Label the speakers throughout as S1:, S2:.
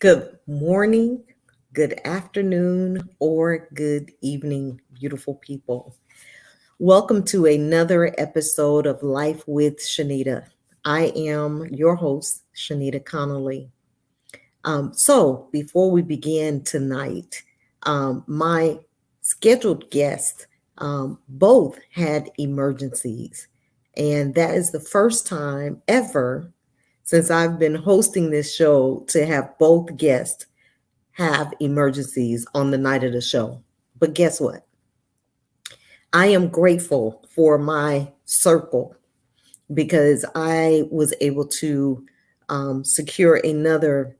S1: Good morning, good afternoon, or good evening, beautiful people. Welcome to another episode of Life with Shenita. I am your host, Shenita Connolly. Before we begin tonight, my scheduled guests both had emergencies, and that is the first time ever since I've been hosting this show to have both guests have emergencies on the night of the show. But guess what? I am grateful for my circle because I was able to secure another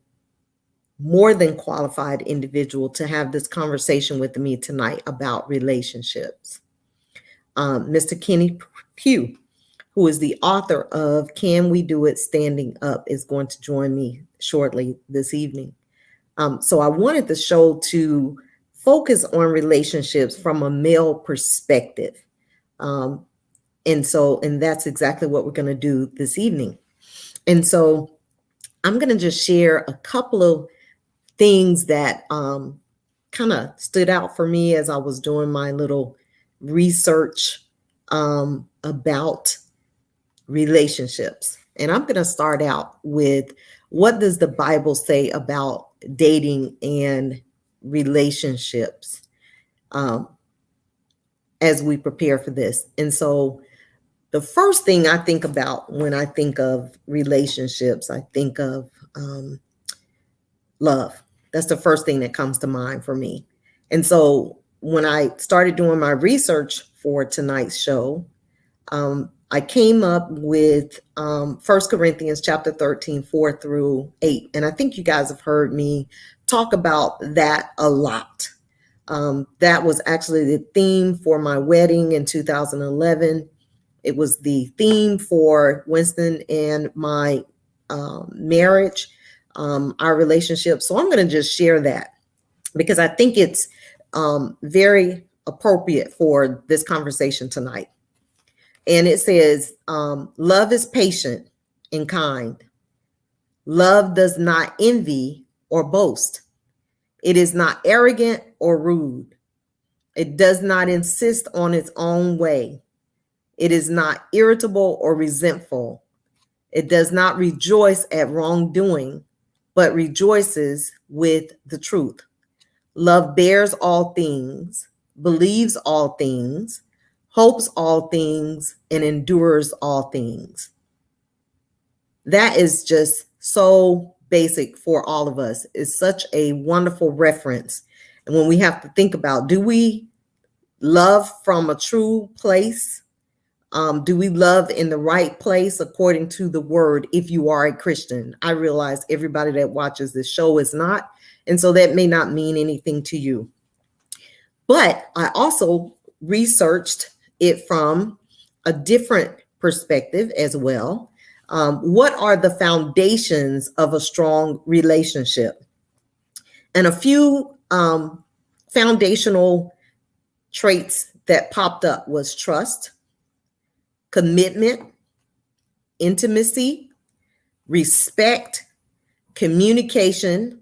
S1: more than qualified individual to have this conversation with me tonight about relationships. Mr. Kenny Pugh, who is the author of Can We Do It Standing Up, is going to join me shortly this evening. So I wanted the show to focus on relationships from a male perspective. And that's exactly what we're going to do this evening. And so I'm going to just share a couple of things that kind of stood out for me as I was doing my little research about relationships. And I'm going to start out with, what does the Bible say about dating and relationships as we prepare for this? And so the first thing I think about when I think of relationships, I think of love. That's the first thing that comes to mind for me. And so when I started doing my research for tonight's show, I came up with 1 Corinthians chapter 13, 4 through 8. And I think you guys have heard me talk about that a lot. That was actually the theme for my wedding in 2011. It was the theme for Winston and my marriage, our relationship. So I'm going to just share that because I think it's very appropriate for this conversation tonight. And it says, love is patient and kind. Love does not envy or boast. It is not arrogant or rude. It does not insist on its own way. It is not irritable or resentful. It does not rejoice at wrongdoing, but rejoices with the truth. Love bears all things, believes all things, hopes all things, and endures all things. That is just so basic for all of us. It's such a wonderful reference. And when we have to think about, do we love from a true place? Do we love in the right place according to the word if you are a Christian? I realize everybody that watches this show is not, and so that may not mean anything to you. But I also researched it from a different perspective as well. What are the foundations of a strong relationship? And a few foundational traits that popped up was trust, commitment, intimacy, respect, communication,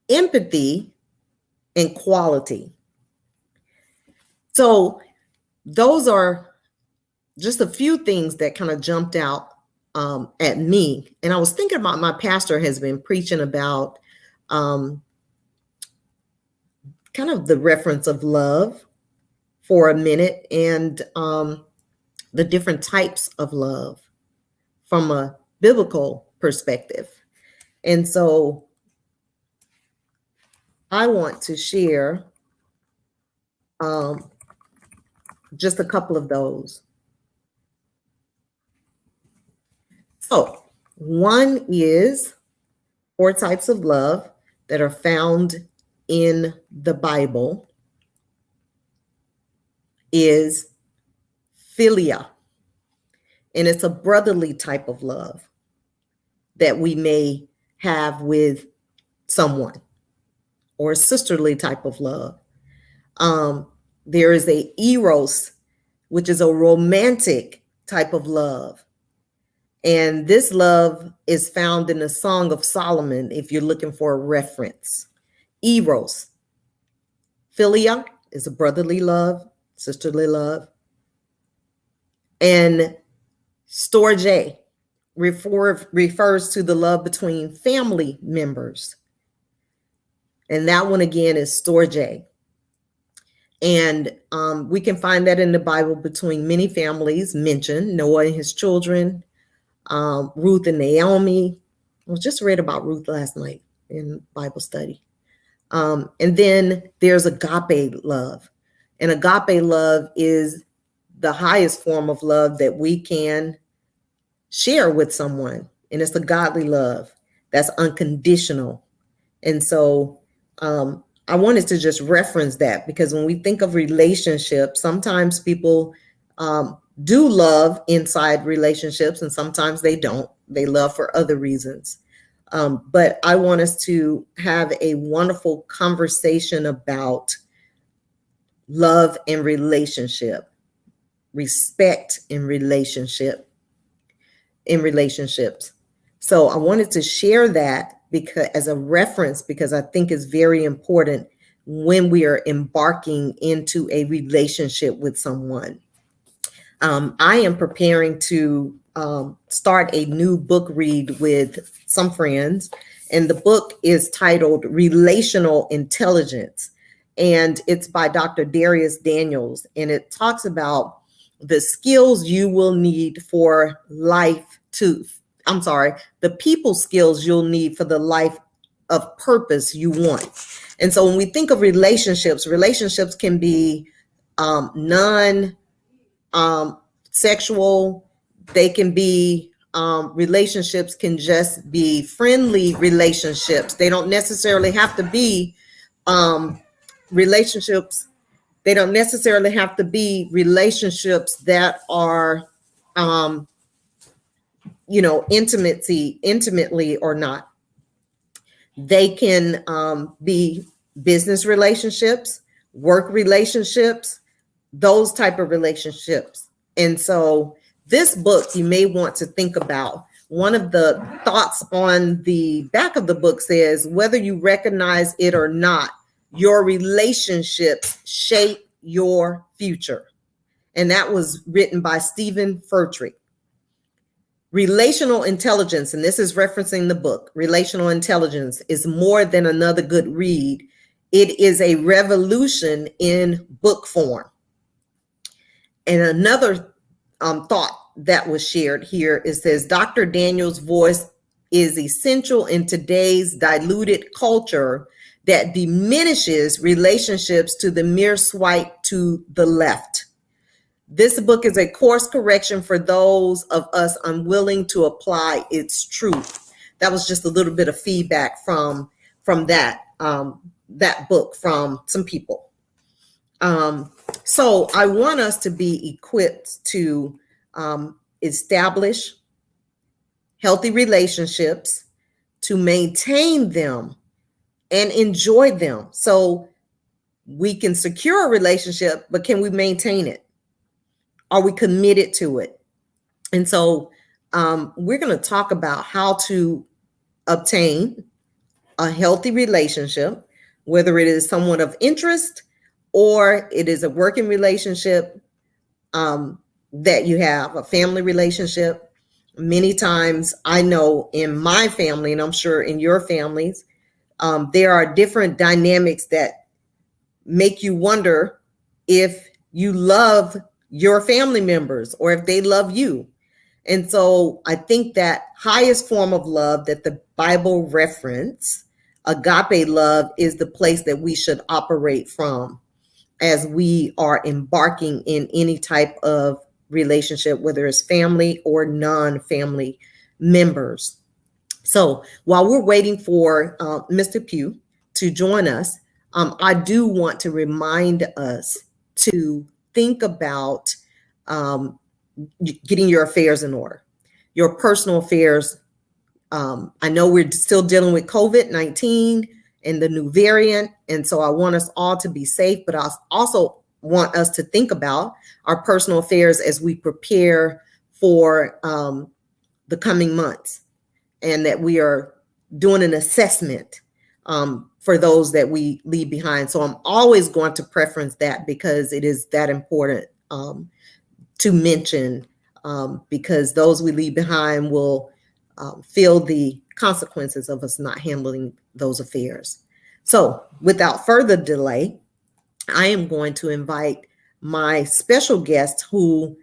S1: empathy, and quality. So those are just a few things that kind of jumped out at me. And I was thinking about, my pastor has been preaching about kind of the reference of love for a minute, and the different types of love from a biblical perspective. And so I want to share just a couple of those. So one is 4 types of love that are found in the Bible is philia. And it's a brotherly type of love that we may have with someone, or a sisterly type of love. There is a eros, which is a romantic type of love. And this love is found in the Song of Solomon, if you're looking for a reference. Eros, philia is a brotherly love, sisterly love. And storge refers to the love between family members. And that one again is storge. And we can find that in the Bible between many families mentioned, Noah and his children, Ruth and Naomi. I just read about Ruth last night in Bible study. And then there's agape love. And agape love is the highest form of love that we can share with someone. And it's a godly love that's unconditional. And so I wanted to just reference that, because when we think of relationships, sometimes people do love inside relationships and sometimes they don't. They love for other reasons. But I want us to have a wonderful conversation about love and relationship, respect in relationships. So I wanted to share that because as a reference, because I think it's very important when we are embarking into a relationship with someone. I am preparing to start a new book read with some friends, and the book is titled Relational Intelligence, and it's by Dr. Darius Daniels, and it talks about the skills you will need for life the people skills you'll need for the life of purpose you want. And so when we think of relationships can be sexual. They can be relationships can just be friendly relationships. They don't necessarily have to be relationships. They don't necessarily have to be relationships that are intimately or not. They can be business relationships, work relationships, those type of relationships. And so this book, you may want to think about. One of the thoughts on the back of the book says, whether you recognize it or not, your relationships shape your future. And that was written by Stephen Furtick. Relational intelligence, and this is referencing the book, Relational Intelligence is more than another good read. It is a revolution in book form. And another thought that was shared here, it says, Dr. Daniels' voice is essential in today's diluted culture that diminishes relationships to the mere swipe to the left. This book is a course correction for those of us unwilling to apply its truth. That was just a little bit of feedback from that book from some people. So I want us to be equipped to establish healthy relationships, to maintain them and enjoy them. So we can secure a relationship, but can we maintain it? Are we committed to it? And so we're going to talk about how to obtain a healthy relationship, whether it is someone of interest or it is a working relationship that you have, a family relationship. Many times I know in my family, and I'm sure in your families, there are different dynamics that make you wonder if you love your family members or if they love you. And so I think that highest form of love that the Bible reference, agape love, is the place that we should operate from as we are embarking in any type of relationship, whether it's family or non-family members. So while we're waiting for Mr. Pugh to join us, I do want to remind us to think about getting your affairs in order, your personal affairs. I know we're still dealing with COVID-19 and the new variant, and so I want us all to be safe, but I also want us to think about our personal affairs as we prepare for the coming months, and that we are doing an assessment for those that we leave behind. So I'm always going to preference that because it is that important to mention, because those we leave behind will feel the consequences of us not handling those affairs. So without further delay, I am going to invite my special guest, who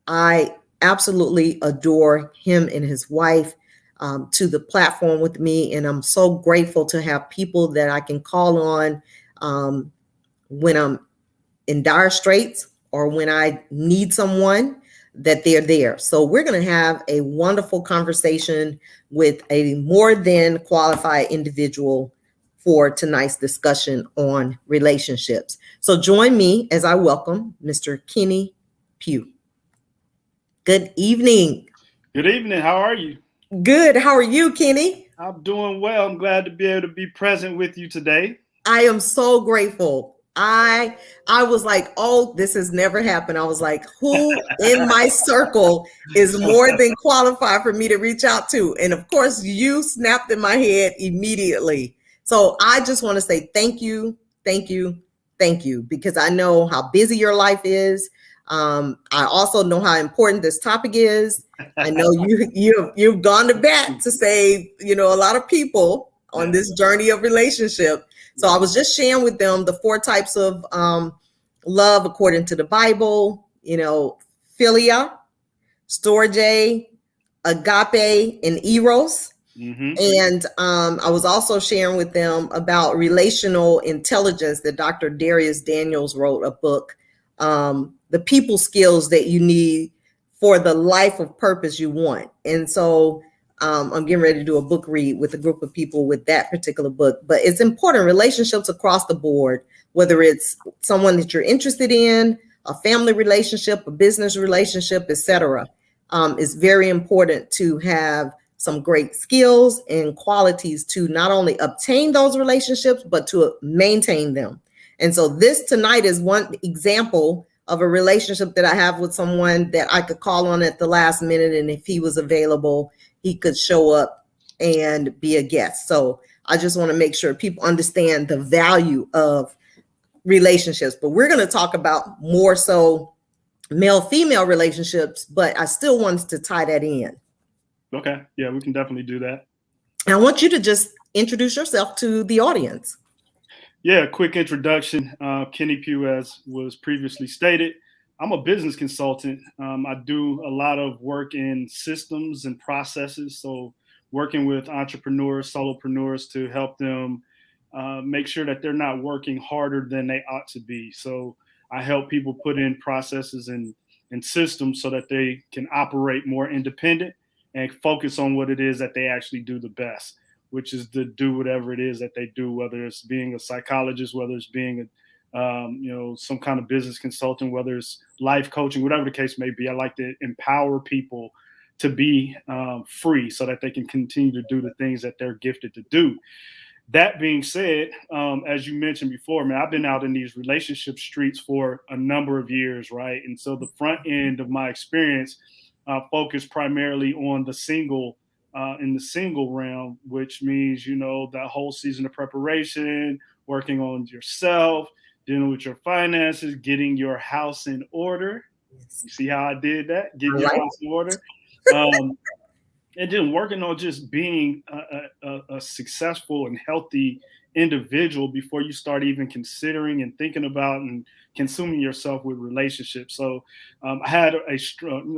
S1: I absolutely adore him and his wife, to the platform with me. And I'm so grateful to have people that I can call on when I'm in dire straits or when I need someone, that they're there. So we're going to have a wonderful conversation with a more than qualified individual for tonight's discussion on relationships. So join me as I welcome Mr. Kenny Pugh. Good evening.
S2: Good evening. How are you?
S1: Good. How are you, Kenny?
S2: I'm doing well. I'm glad to be able to be present with you today.
S1: I am so grateful. I was like, oh, this has never happened. I was like, who in my circle is more than qualified for me to reach out to? And of course, you snapped in my head immediately. So I just want to say thank you, thank you, thank you, because I know how busy your life is. I also know how important this topic is. I know you've gone to bat to save, a lot of people on this journey of relationship. So I was just sharing with them the 4 types of love according to the Bible, philia, storge, agape, and eros. Mm-hmm. And I was also sharing with them about relational intelligence that Dr. Darius Daniels wrote a book, the people skills that you need for the life of purpose you want. And so I'm getting ready to do a book read with a group of people with that particular book. But it's important, relationships across the board, whether it's someone that you're interested in, a family relationship, a business relationship, etc. It's very important to have some great skills and qualities to not only obtain those relationships, but to maintain them. And so this tonight is one example of a relationship that I have with someone that I could call on at the last minute. And if he was available, he could show up and be a guest. So I just want to make sure people understand the value of relationships. But we're going to talk about more so male-female relationships, but I still wanted to tie that in.
S2: Okay. Yeah, we can definitely do that.
S1: And I want you to just introduce yourself to the audience.
S2: Yeah, quick introduction. Kenny Pugh, as was previously stated. I'm a business consultant. I do a lot of work in systems and processes. So working with entrepreneurs, solopreneurs to help them make sure that they're not working harder than they ought to be. So I help people put in processes and systems so that they can operate more independent and focus on what it is that they actually do the best, which is to do whatever it is that they do, whether it's being a psychologist, whether it's being some kind of business consultant, whether it's life coaching, whatever the case may be. I like to empower people to be free so that they can continue to do the things that they're gifted to do. That being said, as you mentioned before, man, I've been out in these relationship streets for a number of years, right? And so the front end of my experience focused primarily on the single in the single realm, which means, that whole season of preparation, working on yourself, dealing with your finances, getting your house in order. You see how I did that? Getting your house in order. And then working on just being a successful and healthy individual before you start even considering and thinking about and consuming yourself with relationships. So I had a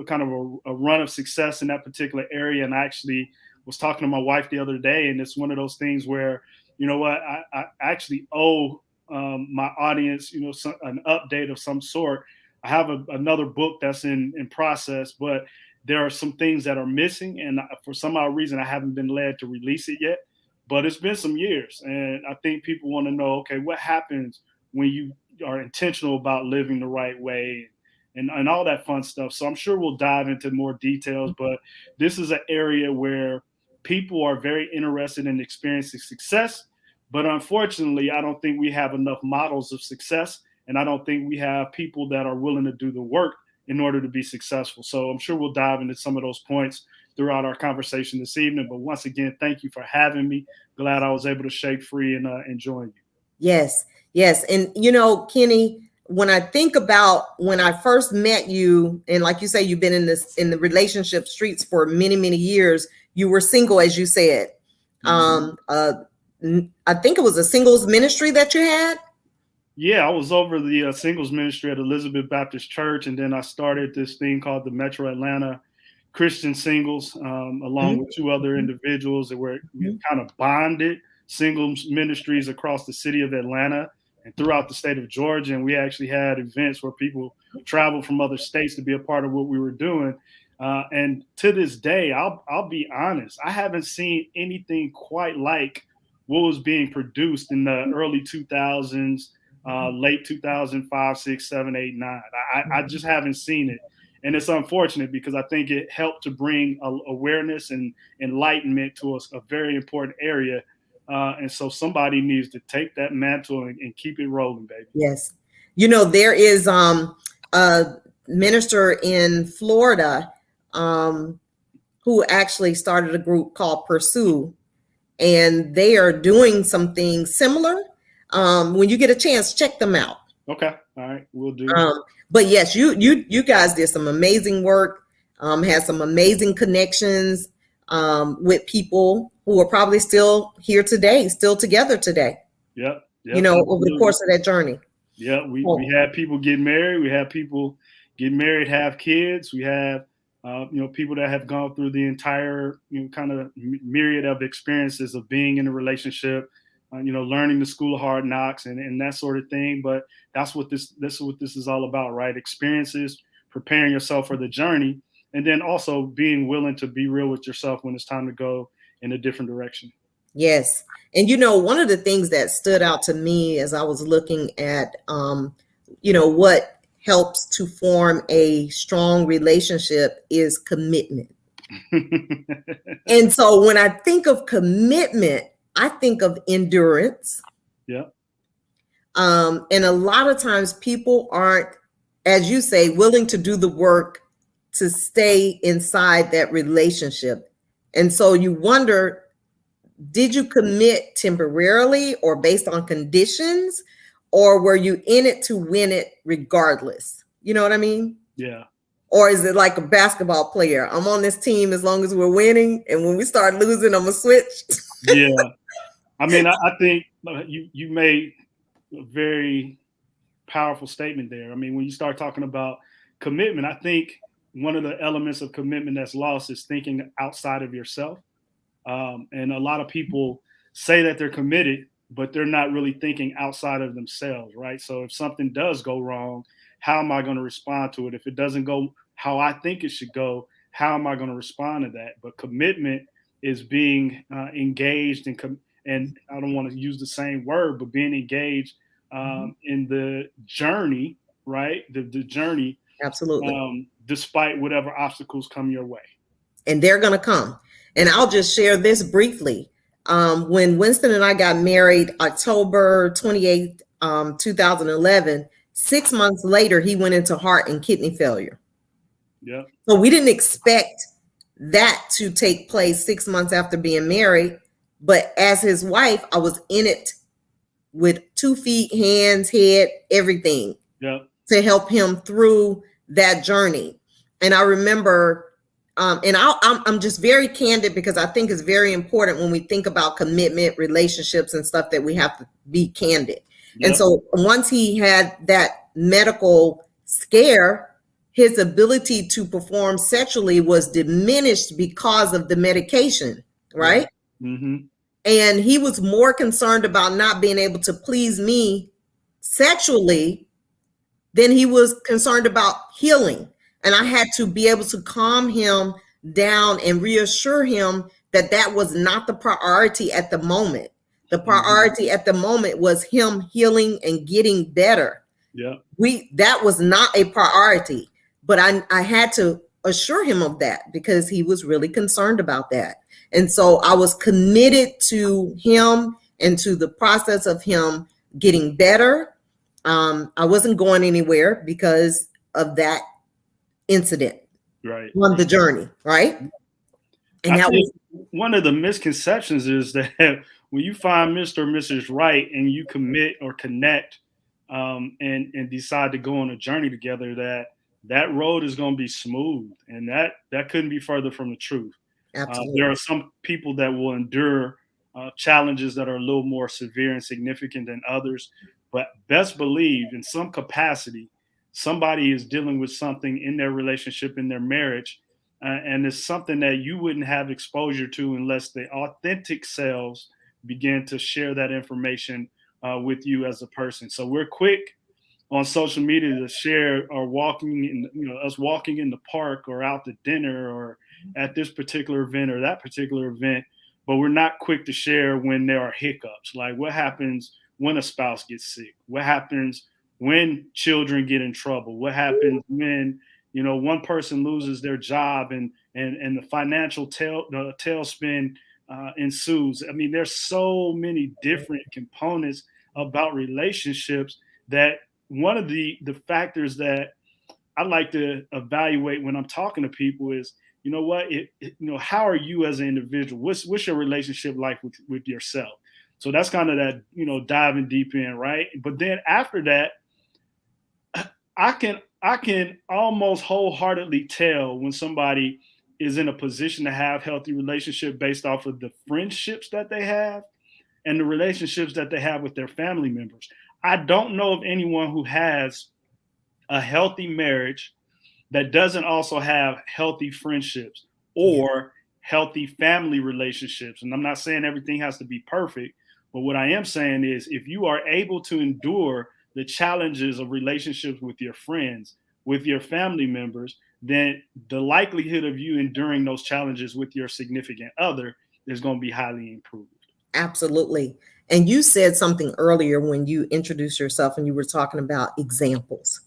S2: kind of a run of success in that particular area. And I actually was talking to my wife the other day, and it's one of those things where, I actually owe my audience, an update of some sort. I have another book that's in process, but there are some things that are missing, and for some odd reason, I haven't been led to release it yet. But it's been some years, and I think people want to know, okay, what happens when you are intentional about living the right way and all that fun stuff. So I'm sure we'll dive into more details, but this is an area where people are very interested in experiencing success. But unfortunately, I don't think we have enough models of success, and I don't think we have people that are willing to do the work in order to be successful. So I'm sure we'll dive into some of those points throughout our conversation this evening. But once again, thank you for having me. Glad I was able to shake free and join you.
S1: Yes, yes. And Kenny, when I think about when I first met you, and like you say, you've been in the relationship streets for many, many years. You were single, as you said. I think it was a singles ministry that you had.
S2: Yeah, I was over the singles ministry at Elizabeth Baptist Church, and then I started this thing called the Metro Atlanta Christian Singles, along with two other individuals that were kind of bonded singles ministries across the city of Atlanta and throughout the state of Georgia. And we actually had events where people traveled from other states to be a part of what we were doing. And to this day, I'll be honest, I haven't seen anything quite like what was being produced in the early 2000s, late 2005, 6, 7, 8, 9. I just haven't seen it. And it's unfortunate because I think it helped to bring awareness and enlightenment to a very important area. And so somebody needs to take that mantle and keep it rolling, baby.
S1: Yes. There is a minister in Florida who actually started a group called Pursue, and they are doing some things similar. When you get a chance, check them out.
S2: Okay. All right. We'll do.
S1: But yes, you guys did some amazing work, had some amazing connections with people who are probably still here today, still together today.
S2: Yep.
S1: Over the course of that journey.
S2: Yeah, we had people get married. We have people get married, have kids. We have people that have gone through the entire kind of myriad of experiences of being in a relationship. Learning the school of hard knocks and that sort of thing. But that's what this is all about, right? Experiences, preparing yourself for the journey, and then also being willing to be real with yourself when it's time to go in a different direction.
S1: Yes. And, one of the things that stood out to me as I was looking at, what helps to form a strong relationship is commitment. And so when I think of commitment, I think of endurance.
S2: Yeah.
S1: And a lot of times people aren't, as you say, willing to do the work to stay inside that relationship. And so you wonder, did you commit temporarily or based on conditions, or were you in it to win it regardless? You know what I mean?
S2: Yeah.
S1: Or is it like a basketball player? I'm on this team as long as we're winning, and when we start losing, I'm gonna switch.
S2: Yeah. I mean, I think you made a very powerful statement there. I mean, when you start talking about commitment, I think one of the elements of commitment that's lost is thinking outside of yourself. And a lot of people say that they're committed, but they're not really thinking outside of themselves, right? So if something does go wrong, how am I going to respond to it? If it doesn't go how I think it should go, how am I going to respond to that? But commitment is being engaged and I don't want to use the same word, but being engaged in the journey, right? The journey.
S1: Absolutely.
S2: Despite whatever obstacles come your way.
S1: And they're going to come. And I'll just share this briefly. When Winston and I got married, October 28th, 2011, 6 months later, he went into heart and kidney failure.
S2: Yeah.
S1: So we didn't expect that to take place 6 months after being married. But as his wife, I was in it with 2 feet, hands, head, everything to help him through that journey. And I remember, and I'm just very candid because I think it's very important when we think about commitment, relationships and stuff that we have to be candid. Yep. And so once he had that medical scare, his ability to perform sexually was diminished because of the medication, right?
S2: Mm-hmm.
S1: And he was more concerned about not being able to please me sexually than he was concerned about healing. And I had to be able to calm him down and reassure him that that was not the priority at the moment. The priority at the moment was him healing and getting better.
S2: Yeah.
S1: That was not a priority, but I had to assure him of that because he was really concerned about that. And so I was committed to him and to the process of him getting better. I wasn't going anywhere because of that incident
S2: Right.
S1: on the journey, right? And
S2: I
S1: that
S2: think
S1: was
S2: one of the misconceptions is that when you find Mr. or Mrs. Right and you commit or connect, and decide to go on a journey together, that road is going to be smooth, and that couldn't be further from the truth. There
S1: absolutely.
S2: are some people that will endure challenges that are a little more severe and significant than others, but best believe in some capacity, somebody is dealing with something in their relationship, in their marriage, and it's something that you wouldn't have exposure to unless the authentic selves begin to share that information with you as a person. So we're quick on social media to share or walking in, us walking in the park or out to dinner or at this particular event or that particular event, but we're not quick to share when there are hiccups. Like what happens when a spouse gets sick? What happens when children get in trouble? What happens when one person loses their job and the financial tailspin ensues? I mean, there's so many different components about relationships that one of the factors that I like to evaluate when I'm talking to people is, how are you as an individual? What's your relationship like with yourself? So that's kind of that, diving deep in, right? But then after that, I can almost wholeheartedly tell when somebody is in a position to have healthy relationship based off of the friendships that they have and the relationships that they have with their family members. I don't know of anyone who has a healthy marriage that doesn't also have healthy friendships
S1: Yeah,
S2: or healthy family relationships. And I'm not saying everything has to be perfect, but what I am saying is if you are able to endure the challenges of relationships with your friends, with your family members, then the likelihood of you enduring those challenges with your significant other is going to be highly improved.
S1: absolutely. And you said something earlier when you introduced yourself and you were talking about examples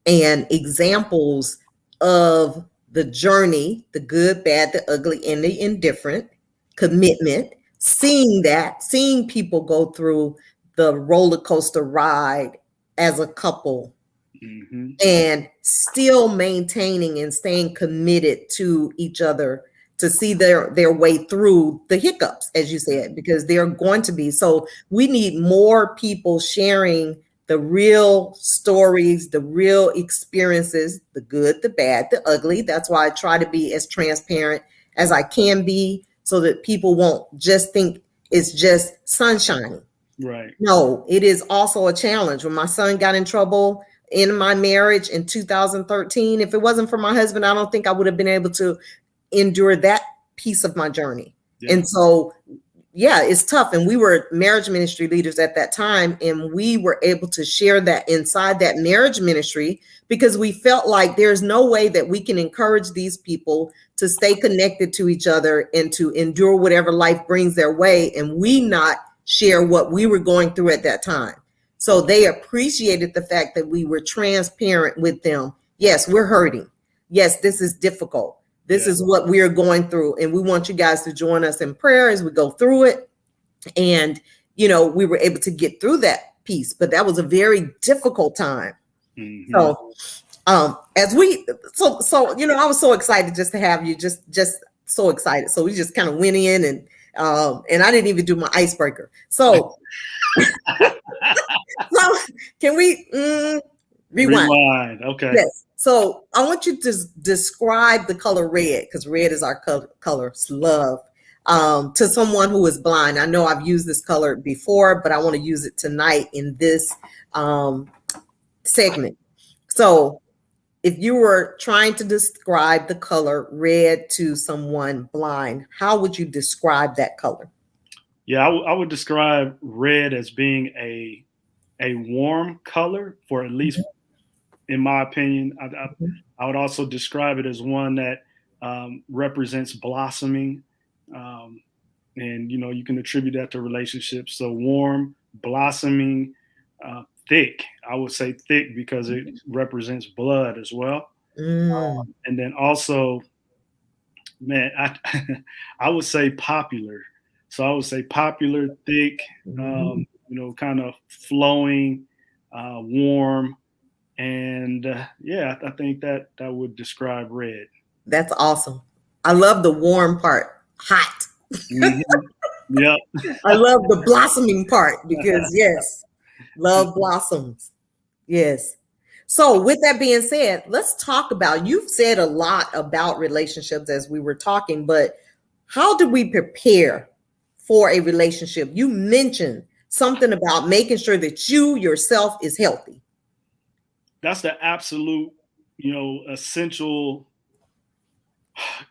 S1: and examples of the journey, the good, bad, the ugly, and the indifferent, commitment, seeing people go through the roller coaster ride as a couple
S2: Hmm.
S1: and still maintaining and staying committed to each other to see their way through the hiccups, as you said, because they're going to be. So we need more people sharing the real stories, the real experiences, the good, the bad, the ugly. That's why I try to be as transparent as I can be so that people won't just think it's just sunshine.
S2: Right.
S1: No, it is also a challenge. When my son got in trouble in my marriage in 2013, if it wasn't for my husband, I don't think I would have been able to endure that piece of my journey.
S2: Yeah.
S1: And so, yeah, it's tough. And we were marriage ministry leaders at that time, and we were able to share that inside that marriage ministry because we felt like there's no way that we can encourage these people to stay connected to each other and to endure whatever life brings their way, and we not share what we were going through at that time. So they appreciated the fact that we were transparent with them. Yes, we're hurting. Yes, this is difficult. This
S2: Yeah.
S1: is what we're going through. And we want you guys to join us in prayer as we go through it. And, we were able to get through that piece, but that was a very difficult time.
S2: Hmm.
S1: So, as we, I was so excited just to have you, just so excited. So we just kind of went in and I didn't even do my icebreaker. So can we rewind?
S2: Rewind. Okay.
S1: Yes. So I want you to describe the color red because red is our color love to someone who is blind. I know I've used this color before, but I want to use it tonight in this segment. So if you were trying to describe the color red to someone blind, how would you describe that color?
S2: Yeah, I would describe red as being a warm color, for at least in my opinion. I would also describe it as one that represents blossoming, um, and you can attribute that to relationships. So warm, blossoming, thick. I would say thick because it represents blood as well.
S1: Mm,
S2: And then also, man, I would say popular. So I would say popular, thick,
S1: mhm,
S2: kind of flowing, warm. And yeah, I think that would describe red.
S1: That's awesome. I love the warm part, hot.
S2: Hmm. Yep.
S1: I love the blossoming part because, yes, love blossoms. Yes. So, with that being said, let's talk about, you've said a lot about relationships as we were talking, but how do we prepare for a relationship? You mentioned something about making sure that you yourself is healthy.
S2: That's the absolute, essential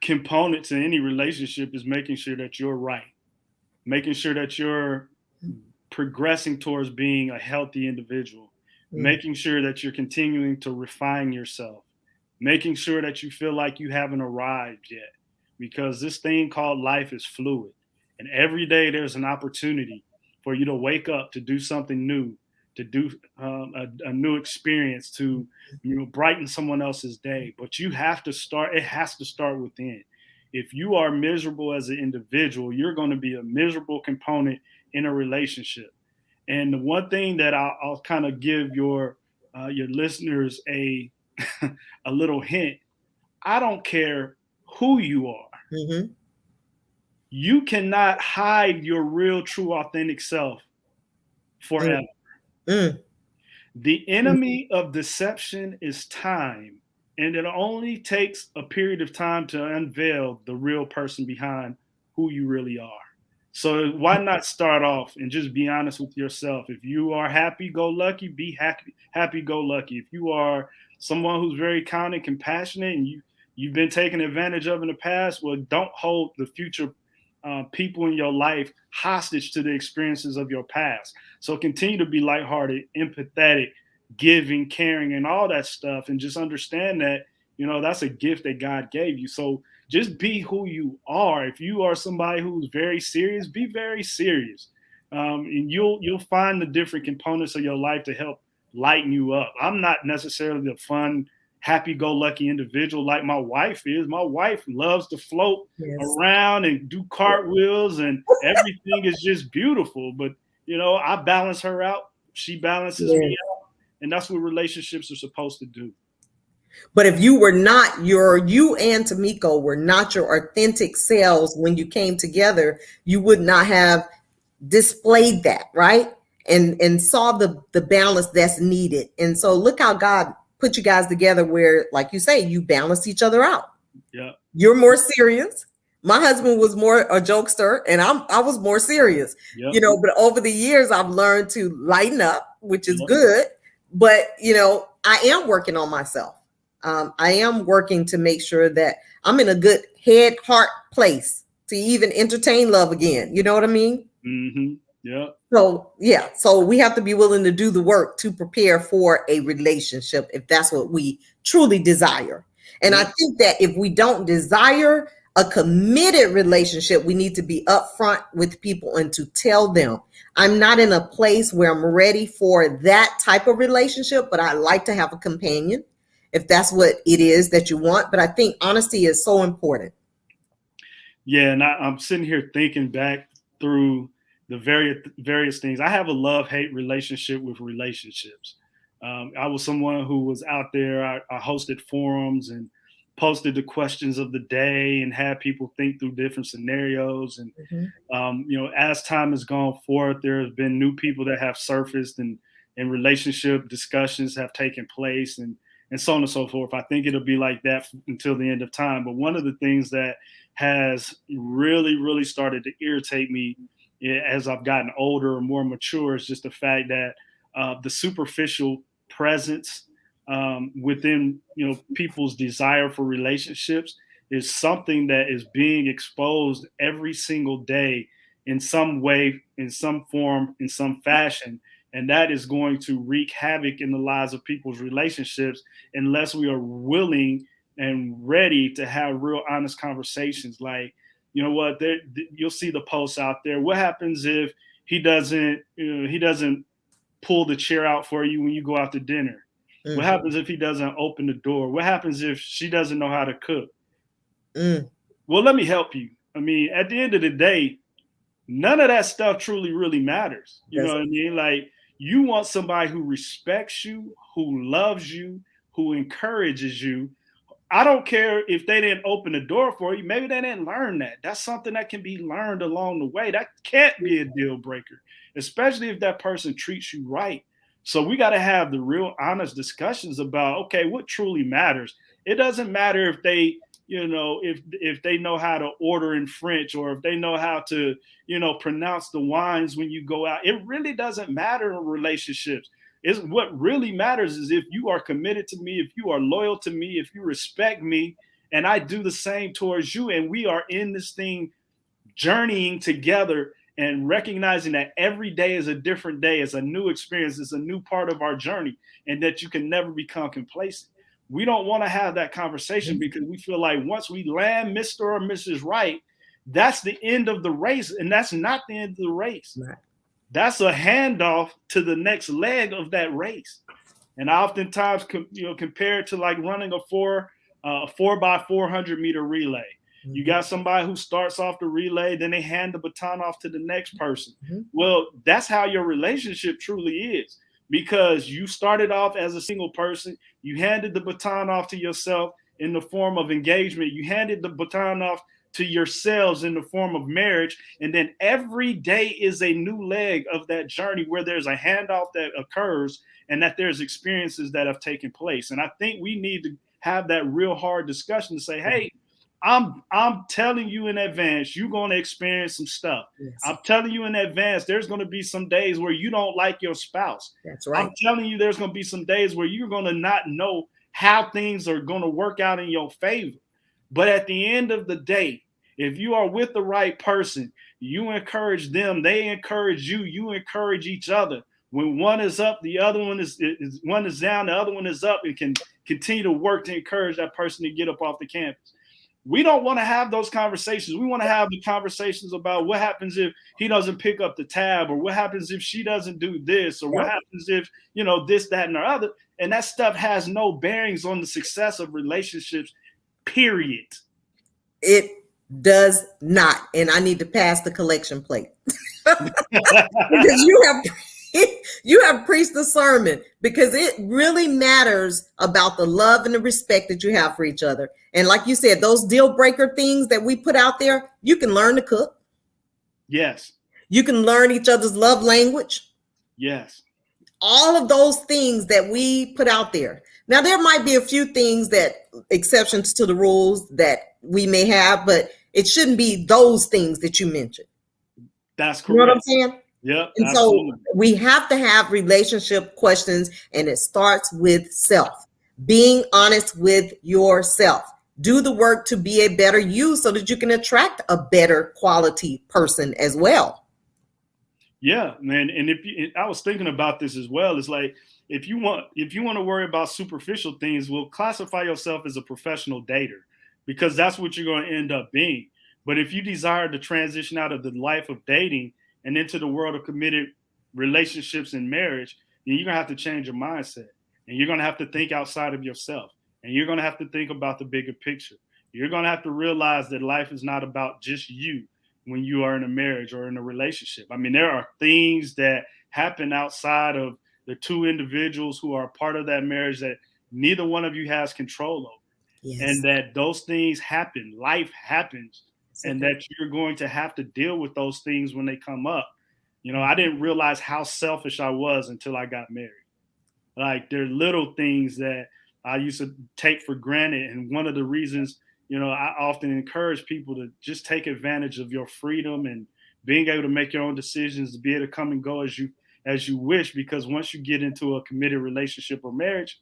S2: component to any relationship is making sure that you're right, making sure that you're progressing towards being a healthy individual,
S1: Mm,
S2: making sure that you're continuing to refine yourself, making sure that you feel like you haven't arrived yet, because this thing called life is fluid. And every day there's an opportunity for you to wake up, to do something new, to do a new experience, to brighten someone else's day. But you have to start, it has to start within. If you are miserable as an individual, you're going to be a miserable component in a relationship. And the one thing that I'll kind of give your listeners a little hint. I don't care who you are.
S1: mhm,
S2: You cannot hide your real, true, authentic self
S1: mm,
S2: forever.
S1: mm,
S2: The
S1: mm.
S2: enemy of deception is time, and it only takes a period of time to unveil the real person behind who you really are. So why not start off and just be honest with yourself? If you are happy go lucky, be happy go lucky. If you are someone who's very kind and compassionate, and you've been taken advantage of in the past, well, don't hold the future people in your life hostage to the experiences of your past. So continue to be lighthearted, empathetic, giving, caring, and all that stuff, and just understand that that's a gift that God gave you. So just be who you are. If you are somebody who's very serious, be very serious, and you'll find the different components of your life to help lighten you up. I'm not necessarily the fun, happy-go-lucky individual like my wife is. My wife loves to float
S1: Yes.
S2: around and do cartwheels, and everything is just beautiful. But I balance her out. She balances me
S1: Yes.
S2: out, and that's what relationships are supposed to do.
S1: But if you were not you and Tamiko were not your authentic selves when you came together, you would not have displayed that, right? And saw the balance that's needed. And so look how God put you guys together where, like you say, you balance each other out.
S2: Yeah.
S1: You're more serious. My husband was more a jokester, and I was more serious.
S2: Yep.
S1: But over the years I've learned to lighten up, which is
S2: Yep.
S1: good. But I am working on myself. I am working to make sure that I'm in a good head heart place to even entertain love again. You know what I mean?
S2: Mm-hmm. Yep.
S1: So yeah, so we have to be willing to do the work to prepare for a relationship if that's what we truly desire. And I
S2: Yep.
S1: think that if we don't desire a committed relationship, we need to be upfront with people and to tell them, I'm not in a place where I'm ready for that type of relationship, but I like to have a companion if that's what it is that you want. But I think honesty is so important.
S2: Yeah, and I'm sitting here thinking back through the various things. I have a love-hate relationship with relationships. I was someone who was out there. I hosted forums and posted the questions of the day and had people think through different scenarios. And
S1: Mhm.
S2: as time has gone forth, there has been new people that have surfaced, and relationship discussions have taken place, and so on and so forth. I think it'll be like that until the end of time. But one of the things that has really, really started to irritate me as I've gotten older and more mature is just the fact that the superficial presence within people's desire for relationships is something that is being exposed every single day in some way, in some form, in some fashion. And that is going to wreak havoc in the lives of people's relationships unless we are willing and ready to have real honest conversations. Like, you know what, you'll see the posts out there. What happens if he doesn't pull the chair out for you when you go out to dinner? What
S1: Mm,
S2: happens if he doesn't open the door? What happens if she doesn't know how to cook?
S1: mm,
S2: Well, let me help you. I mean, at the end of the day, none of that stuff truly really matters. You know
S1: that's
S2: what I mean? Like, You want somebody who respects you, who loves you, who encourages you. I don't care if they didn't open the door for you. Maybe they didn't learn that. That's something that can be learned along the way. That can't be a deal breaker, especially if that person treats you right. So we got to have the real honest discussions about, okay, what truly matters. It doesn't matter if they, if they know how to order in French, or if they know how to, pronounce the wines when you go out. It really doesn't matter in relationships. Is what really matters is if you are committed to me, if you are loyal to me, if you respect me, and I do the same towards you, and we are in this thing journeying together and recognizing that every day is a different day, is a new experience, is a new part of our journey, and that you can never become complacent. We don't want to have that conversation because we feel like once we land Mr. or Mrs. Right, that's the end of the race, and that's not the end of the race.
S1: Right.
S2: That's a handoff to the next leg of that race. And I oftentimes, compare it to like running a 4x400 meter relay. Mm-hmm. You got somebody who starts off the relay, then they hand the baton off to the next person. Mm-hmm. Well, that's how your relationship truly is, because you started off as a single person. You handed the baton off to yourself in the form of engagement. You handed the baton off to yourselves in the form of marriage. And then every day is a new leg of that journey where there's a handoff that occurs and that there's experiences that have taken place. And I think we need to have that real hard discussion to say, hey, I'm telling you in advance, you're going to experience some stuff. Yes. I'm telling you in advance, there's going to be some days where you don't like your spouse.
S1: That's right.
S2: I'm telling you, there's going to be some days where you're going to not know how things are going to work out in your favor. But at the end of the day, if you are with the right person, you encourage them, they encourage you, you encourage each other. When one is up, the other one is down, the other one is up, and can continue to work to encourage that person to get up off the campus. We don't want to have those conversations. We want to have the conversations about what happens if he doesn't pick up the tab, or what happens if she doesn't do this, or what happens if, this, that, and the other. And that stuff has no bearings on the success of relationships, period.
S1: It does not. And I need to pass the collection plate. Because you have preached the sermon, because it really matters about the love and the respect that you have for each other. And like you said, those deal breaker things that we put out there, you can learn to cook.
S2: Yes.
S1: You can learn each other's love language.
S2: Yes.
S1: All of those things that we put out there. Now, there might be a few things that exceptions to the rules that we may have, but it shouldn't be those things that you mentioned.
S2: That's correct.
S1: You know what I'm saying?
S2: Yep.
S1: And absolutely. So we have to have relationship questions, and it starts with self. Being honest with yourself. Do the work to be a better you so that you can attract a better quality person as well.
S2: Yeah, man. And I was thinking about this as well. It's like, if you want to worry about superficial things, well, classify yourself as a professional dater, because that's what you're going to end up being. But if you desire to transition out of the life of dating and into the world of committed relationships and marriage, then you're going to have to change your mindset, and you're going to have to think outside of yourself, and you're going to have to think about the bigger picture. You're going to have to realize that life is not about just you when you are in a marriage or in a relationship. I mean, there are things that happen outside of the two individuals who are part of that marriage that neither one of you has control over. Yes. And that those things happen, life happens, and that you're going to have to deal with those things when they come up. I didn't realize how selfish I was until I got married. Like, there are little things that I used to take for granted. And one of the reasons, I often encourage people to just take advantage of your freedom and being able to make your own decisions, to be able to come and go as you wish, because once you get into a committed relationship or marriage,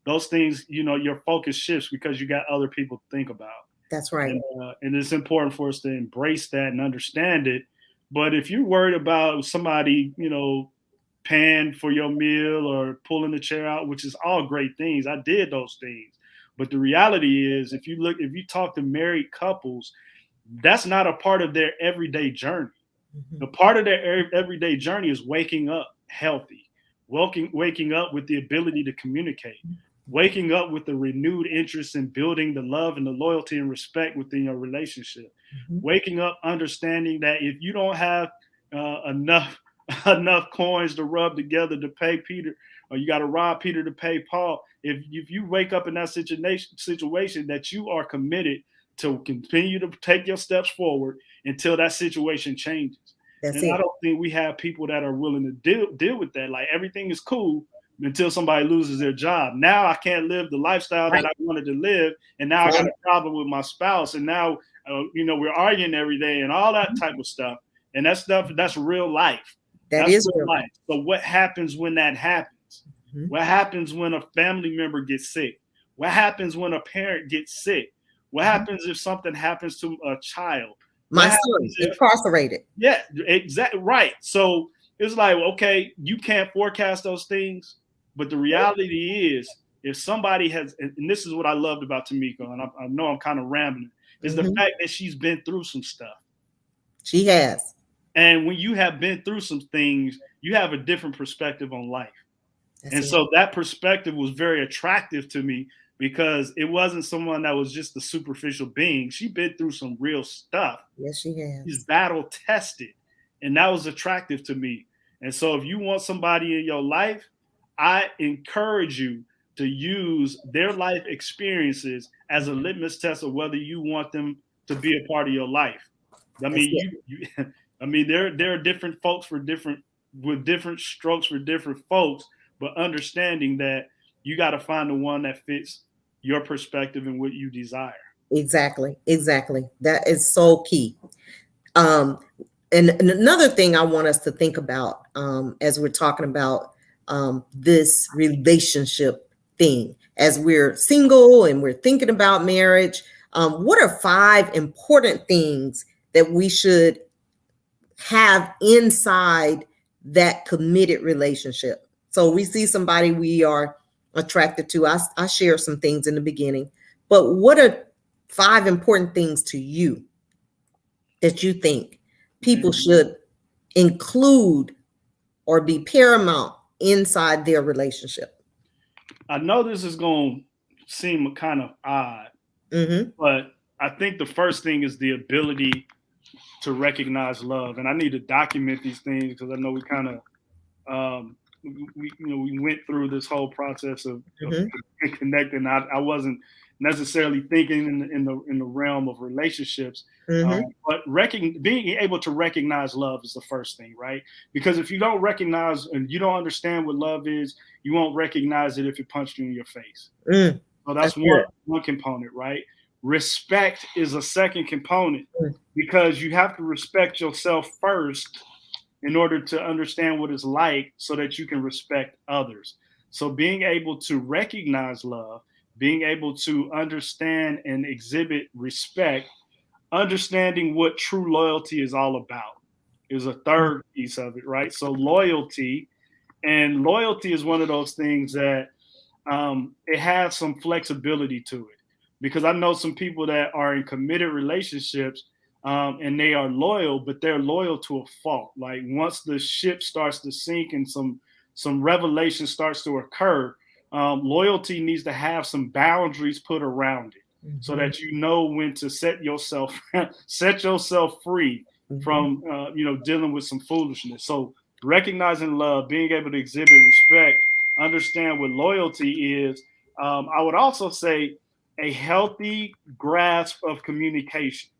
S2: those things, your focus shifts because you got other people to think about.
S1: That's right.
S2: And it's important for us to embrace that and understand it. But if you're worried about somebody, paying for your meal or pulling the chair out, which is all great things, I did those things. But the reality is, if you talk to married couples, that's not a part of their everyday journey. Mm-hmm. The part of their everyday journey is waking up healthy, waking up with the ability to communicate, waking up with the renewed interest in building the love and the loyalty and respect within your relationship, waking up understanding that if you don't have enough enough coins to rub together to pay Peter, or you got to rob Peter to pay Paul. If you wake up in that situation that you are committed to continue to take your steps forward until that situation changes.
S1: That's
S2: And I
S1: it.
S2: don't think we have people that are willing to deal with that. Like everything is cool until somebody loses their job. Now I can't live the lifestyle that
S1: Right.
S2: I wanted to live, and now I got
S1: Right.
S2: a problem with my spouse, and now we're arguing every day and all that type of stuff. And that stuff, that's real life.
S1: That
S2: That's
S1: is
S2: real
S1: real.
S2: life. So what happens when that happens?
S1: Mhm.
S2: What happens when a family member gets sick? What happens when a parent gets sick? What
S1: Mhm.
S2: happens if something happens to a child?
S1: My
S2: What
S1: son
S2: happens if
S1: incarcerated.
S2: yeah, exactly right. So it's like, okay, you can't forecast those things, but the reality is, if somebody has, and this is what I loved about Tamika, and I know I'm kind of rambling, is the
S1: Hmm.
S2: fact that she's been through some stuff.
S1: She has.
S2: And when you have been through some things, you have a different perspective on life.
S1: That's
S2: And
S1: it.
S2: so that perspective was very attractive to me because it wasn't someone that was just a superficial being. She'd been through some real stuff.
S1: Yes, she
S2: She's
S1: has.
S2: battle tested, and that was attractive to me. And so if you want somebody in your life, I encourage you to use their life experiences as a litmus test of whether you want them to be a part of your life. I
S1: That's
S2: mean,
S1: it.
S2: I mean, there are different folks for different with different strokes for different folks, but understanding that you got to find the one that fits your perspective and what you desire.
S1: Exactly. Exactly. That is so key. Um, and another thing I want us to think about as we're talking about this relationship thing, as we're single and we're thinking about marriage, what are 5 important things that we should have inside that committed relationship? So we see somebody we are attracted to. I shared some things in the beginning, but what are 5 important things to you that you think people
S2: And
S1: should include or be paramount inside their relationship?
S2: I know this is going to seem kind of odd,
S1: Hmm.
S2: but I think the first thing is the ability to recognize love. And I need to document these things because I know we kind of we went through this whole process of
S1: Hmm.
S2: connecting. I wasn't necessarily thinking in the realm of relationships,
S1: Hmm.
S2: but being able to recognize love is the first thing, right? Because if you don't recognize and you don't understand what love is, you won't recognize it if it punched you in your face.
S1: Mm,
S2: So
S1: that's
S2: that's
S1: good.
S2: one component, right? Respect is a second component
S1: Mm,
S2: because you have to respect yourself first in order to understand what it's like so that you can respect others. So being able to recognize love, being able to understand and exhibit respect, understanding what true loyalty is all about is a
S1: mm,
S2: third piece of it, right? So loyalty is one of those things that it has some flexibility to it because I know some people that are in committed relationships and they are loyal, but they're loyal to a fault. Like once the ship starts to sink and some revelation starts to occur, loyalty needs to have some boundaries put around it so
S1: mhm,
S2: that you know when to set yourself set yourself free
S1: mhm.
S2: from dealing with some foolishness. So recognizing love, being able to exhibit respect, understand what loyalty is. I would also say a healthy grasp of communication.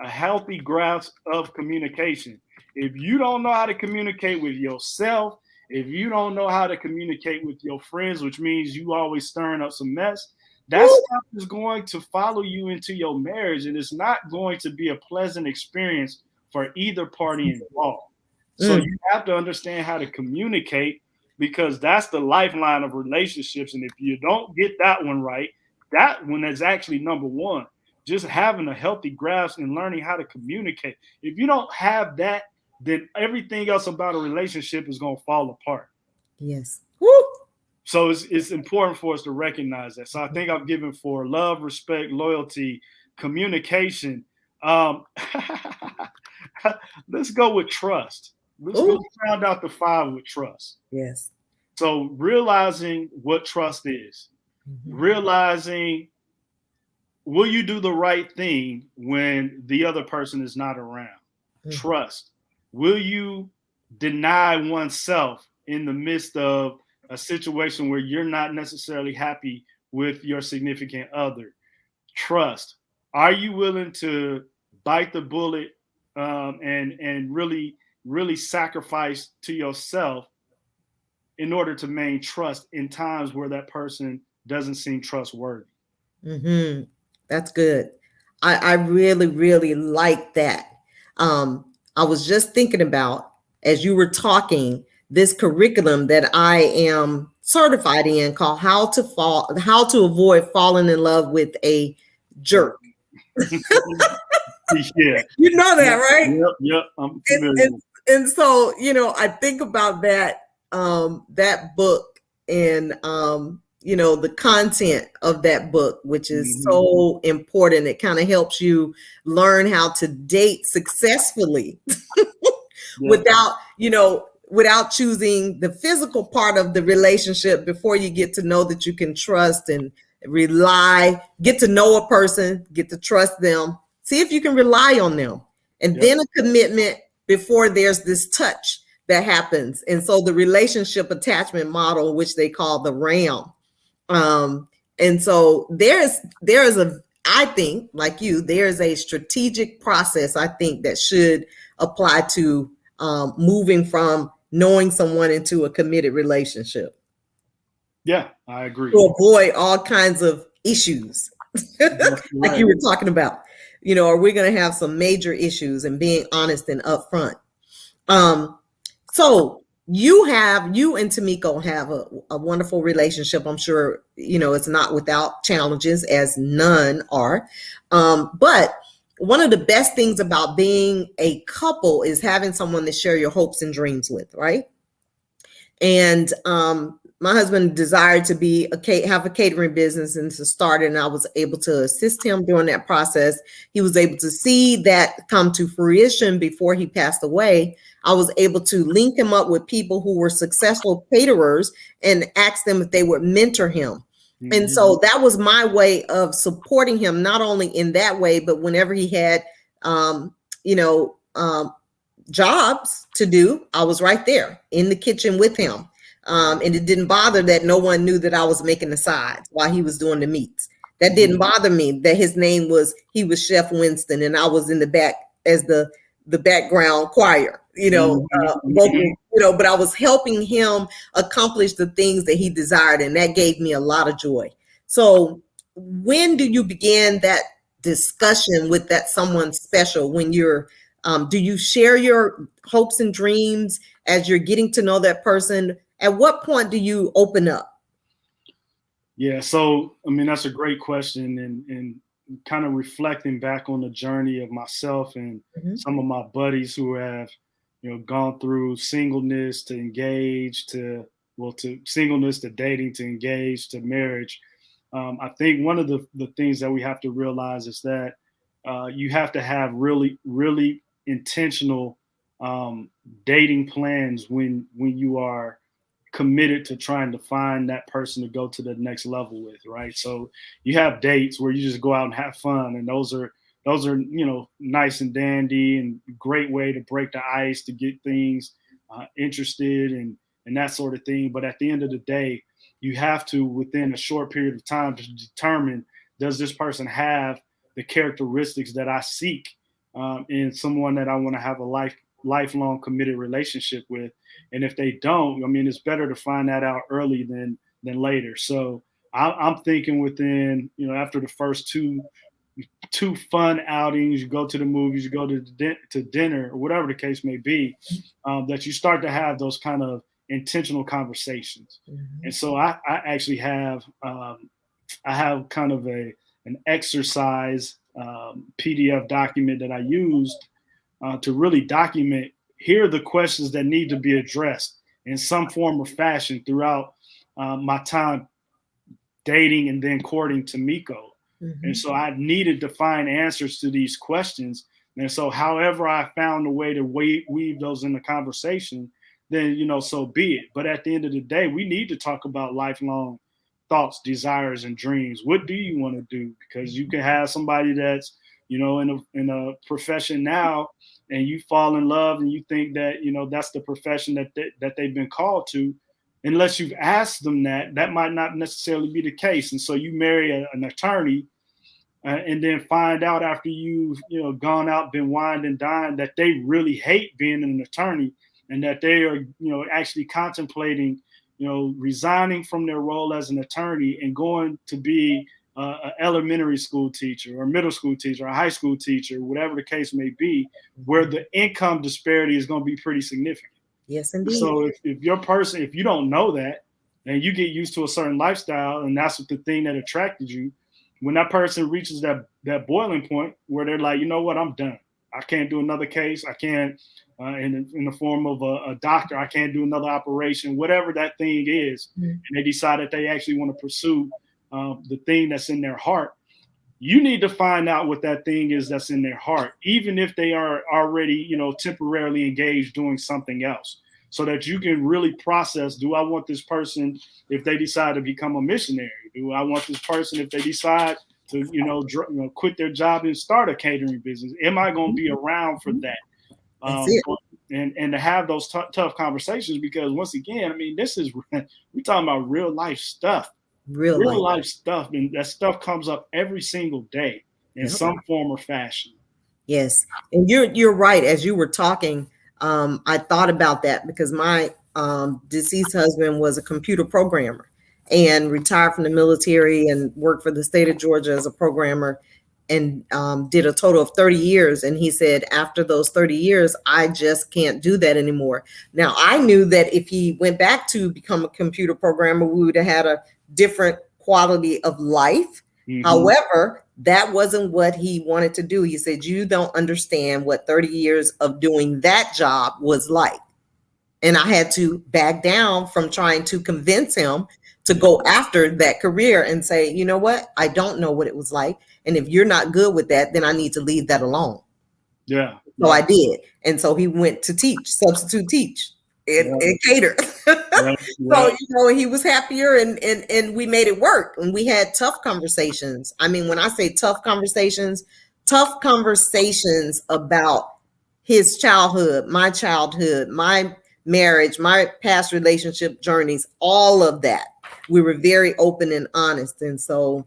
S2: A healthy grasp of communication. If you don't know how to communicate with yourself, if you don't know how to communicate with your friends, which means you always stirring up some mess, that
S1: Woo!
S2: stuff is going to follow you into your marriage, and it's not going to be a pleasant experience for either party involved. So
S1: Mm,
S2: you have to understand how to communicate because that's the lifeline of relationships. And if you don't get that one right, that one is actually number one. Just having a healthy grasp and learning how to communicate. If you don't have that, then everything else about a relationship is going to fall apart.
S1: yes. Woo!
S2: So it's important for us to recognize that. So I think I've given for love, respect, loyalty, communication. Um, let's go with trust. Let's
S1: Ooh,
S2: go round out the 5 with trust.
S1: yes.
S2: So realizing what trust is,
S1: Mhm,
S2: realizing will you do the right thing when the other person is not around?
S1: mm,
S2: Trust. Will you deny oneself in the midst of a situation where you're not necessarily happy with your significant other. Trust. Are you willing to bite the bullet, and really sacrifice to yourself in order to maintain trust in times where that person doesn't seem trustworthy?
S1: Hmm. That's good. I really, really like that. I was just thinking about, as you were talking, this curriculum that I am certified in called How to Avoid Falling in Love with a Jerk.
S2: Yeah.
S1: You know that,
S2: Yep.
S1: right?
S2: Yep. Yep. I'm
S1: and,
S2: familiar.
S1: and, and so, I think about that book, and the content of that book, which is
S2: Mm-hmm.
S1: so important. It kind of helps you learn how to date successfully
S2: Yep.
S1: without, without choosing the physical part of the relationship before you get to know that you can trust and rely, get to know a person, get to trust them, see if you can rely on them. And
S2: Yep.
S1: then a commitment before there's this touch that happens. And so the relationship attachment model, which they call the RAM. And so there is I think, like you, there is a strategic process, I think, that should apply to moving from knowing someone into a committed relationship
S2: Yeah, I agree.
S1: to avoid all kinds of issues,
S2: That's
S1: like
S2: right.
S1: you were talking about. Are we going to have some major issues, and being honest and upfront? Um, so you and Tamiko have a wonderful relationship. I'm sure, it's not without challenges, as none are. But one of the best things about being a couple is having someone to share your hopes and dreams with, right? And my husband desired to have a catering business and to start it, and I was able to assist him during that process. He was able to see that come to fruition before he passed away. I was able to link him up with people who were successful caterers and ask them if they would mentor him. And
S2: Mm-hmm.
S1: so that was my way of supporting him, not only in that way, but whenever he had, you know, um, jobs to do, I was right there in the kitchen with him. And it didn't bother that no one knew that I was making the sides while he was doing the meats. That didn't bother me, that he was Chef Winston, and I was in the back as the background choir, vocal, but I was helping him accomplish the things that he desired, and that gave me a lot of joy. So when do you begin that discussion with that someone special? When you're do you share your hopes and dreams as you're getting to know that person? At what point do you open up?
S2: Yeah, so I mean that's a great question, and kind of reflecting back on the journey of myself and
S1: Mhm.
S2: some of my buddies who have, gone through singleness to engage to to singleness to dating to engage to marriage. I think one of the things that we have to realize is that you have to have really intentional dating plans when you are committed to trying to find that person to go to the next level with, right? So you have dates where you just go out and have fun, and those are nice and dandy and great way to break the ice to get things interested and that sort of thing. But at the end of the day, you have to, within a short period of time, to determine, does this person have the characteristics that I seek in someone that I want to have a lifelong committed relationship with. And if they don't, I mean, it's better to find that out early than later. So I'm thinking within, after the first two fun outings, you go to the movies, you go to dinner, or whatever the case may be, that you start to have those kind of intentional conversations. And
S1: Mhm.
S2: so I actually have I have kind of an exercise PDF document that I used to really document, here are the questions that need to be addressed in some form or fashion throughout my time dating and then courting Tamiko. And
S1: Mhm.
S2: so I needed to find answers to these questions. And so, however, I found a way to weave those in the conversation, then, so be it. But at the end of the day, we need to talk about lifelong thoughts, desires, and dreams. What do you want to do? Because you can have somebody that's, in a profession now and you fall in love and you think that, you know, that's the profession that they've been called to, unless you've asked them that might not necessarily be the case. And so you marry an attorney, and then find out after you've, you know, gone out, been wined and dined, that they really hate being an attorney, and that they are, you know, actually contemplating, you know, resigning from their role as an attorney and going to be an elementary school teacher or middle school teacher or a high school teacher, whatever the case may be, where the income disparity is going to be pretty significant.
S1: Yes, indeed.
S2: So if your person, if you don't know that, and you get used to a certain lifestyle, and that's the thing that attracted you, when that person reaches that boiling point where they're like, you know what, I'm done. I can't do another case. I can't, in the form of a doctor, I can't do another operation, whatever that thing is. Mm-hmm. And they decide that they actually want to pursue the thing that's in their heart. You need to find out what that thing is that's in their heart, even if they are already, you know, temporarily engaged doing something else, so that you can really process, do I want this person if they decide to become a missionary? Do I want this person if they decide to, you know, quit their job and start a catering business? Am I going to be around for that? And to have those tough conversations, because once again, I mean, we're talking about real life stuff. Real life stuff, and that stuff comes up every single day in some form or fashion.
S1: Yes, and you're right. As you were talking, I thought about that because my deceased husband was a computer programmer and retired from the military and worked for the state of Georgia as a programmer, and did a total of 30 years. And he said, after those 30 years, I just can't do that anymore. Now, I knew that if he went back to become a computer programmer, we would have had a different quality of life. Mm-hmm. However, that wasn't what he wanted to do. He said, you don't understand what 30 years of doing that job was like. And I had to back down from trying to convince him to go after that career and say, you know what? I don't know what it was like. And if you're not good with that, then I need to leave that alone.
S2: Yeah.
S1: So I did. And so he went to substitute teach and cater. So, you know, he was happier and we made it work. And we had tough conversations. I mean, when I say tough conversations about his childhood, my marriage, my past relationship journeys, all of that. We were very open and honest. And so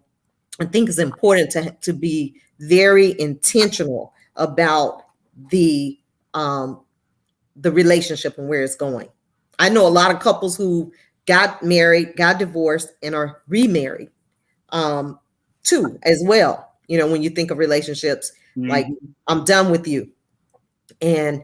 S1: I think it's important to be very intentional about the relationship and where it's going. I know a lot of couples who got married, got divorced, and are remarried too, as well. You know, when you think of relationships, like, I'm done with you. And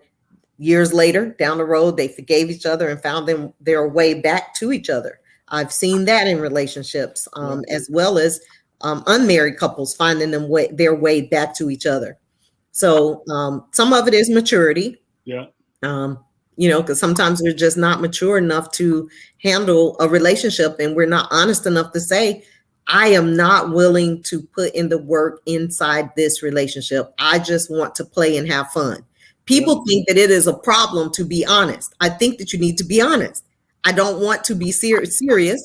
S1: years later, down the road, they forgave each other and found their way back to each other. I've seen that in relationships, as well as unmarried couples finding their way back to each other. So some of it is maturity.
S2: Yeah.
S1: You know, because sometimes we're just not mature enough to handle a relationship, and we're not honest enough to say, I am not willing to put in the work inside this relationship. I just want to play and have fun. People think that it is a problem to be honest. I think that you need to be honest. I don't want to be serious.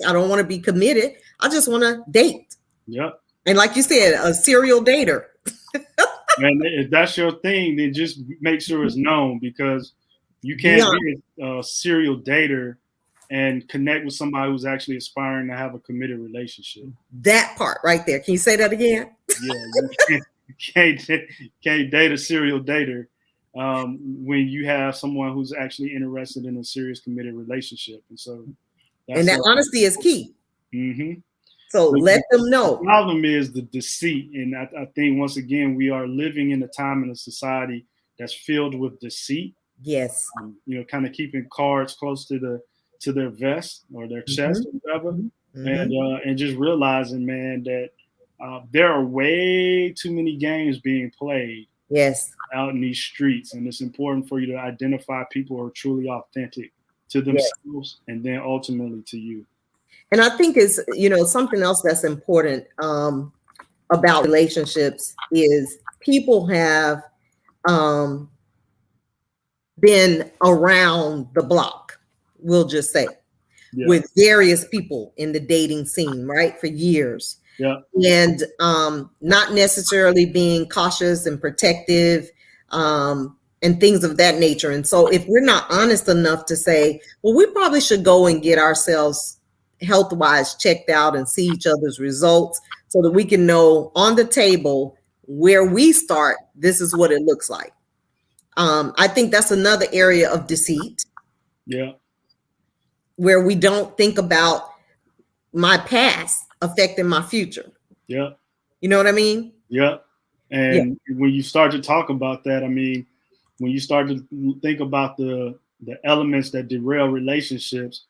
S1: I don't want to be committed. I just want to date.
S2: Yep.
S1: And like you said, a serial dater.
S2: And if that's your thing, then just make sure it's known, because you can't be a serial dater and connect with somebody who's actually aspiring to have a committed relationship.
S1: That part right there. Can you say that again?
S2: Yeah, you can't date a serial dater when you have someone who's actually interested in a serious committed relationship. And so
S1: that honesty is key.
S2: Mm-hmm.
S1: So let them know.
S2: The problem is the deceit. And I think, once again, we are living in a time in a society that's filled with deceit.
S1: Yes.
S2: You know, kind of keeping cards close to their vest or their chest, or whatever. Mm-hmm. And just realizing, man, that there are way too many games being played.
S1: Yes.
S2: Out in these streets. And it's important for you to identify people who are truly authentic to themselves, and then ultimately to you.
S1: And I think it's, you know, something else that's important about relationships is people have been around the block, we'll just say, with various people in the dating scene, right, for years.
S2: Yeah.
S1: And not necessarily being cautious and protective. And and things of that nature. And so if we're not honest enough to say, well, we probably should go and get ourselves health-wise checked out and see each other's results so that we can know on the table where we start, this is what it looks like. I think that's another area of deceit.
S2: Yeah.
S1: Where we don't think about my past affecting my future.
S2: Yeah.
S1: You know what I mean?
S2: Yeah. And when you start to talk about that, I mean, when you start to think about the elements that derail relationships,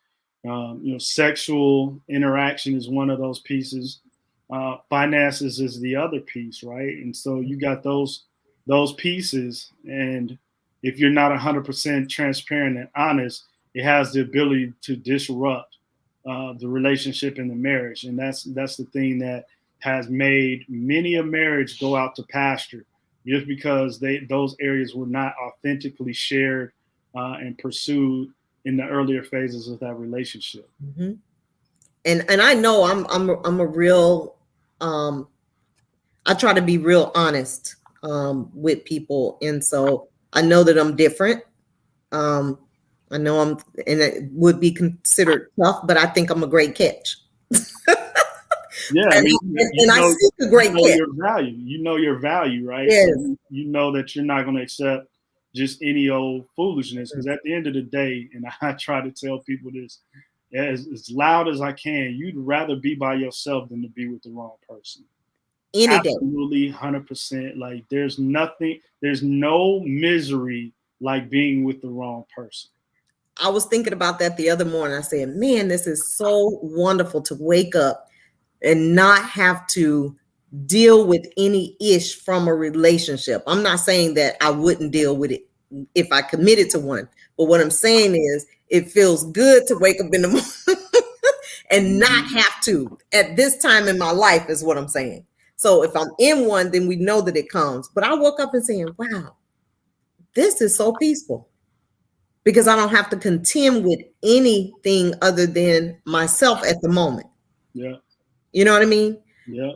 S2: sexual interaction is one of those pieces. Finances is the other piece, right? And so you got those pieces, and if you're not 100% transparent and honest, it has the ability to disrupt the relationship and the marriage, and that's the thing that has made many a marriage go out to pasture, just because those areas were not authentically shared and pursued in the earlier phases of that relationship.
S1: Mm-hmm. And I know I'm a real I try to be real honest with people, and so I know that I'm different. I know and it would be considered tough, but I think I'm a great catch.
S2: Yeah, I mean,
S1: I see the great catch.
S2: Your value. You know your value, right?
S1: Yes.
S2: So you know that you're not going to accept just any old foolishness, because at the end of the day, and I try to tell people this as loud as I can, you'd rather be by yourself than to be with the wrong person.
S1: Any day.
S2: Absolutely, 100%. Like there's no misery like being with the wrong person.
S1: I was thinking about that the other morning. I said, man, this is so wonderful to wake up and not have to deal with any ish from a relationship. I'm not saying that I wouldn't deal with it if I committed to one, but what I'm saying is it feels good to wake up in the morning and not have to at this time in my life is what I'm saying. So if I'm in one, then we know that it comes. But I woke up and saying, wow, this is so peaceful, because I don't have to contend with anything other than myself at the moment.
S2: Yeah.
S1: You know what I mean?
S2: Yeah.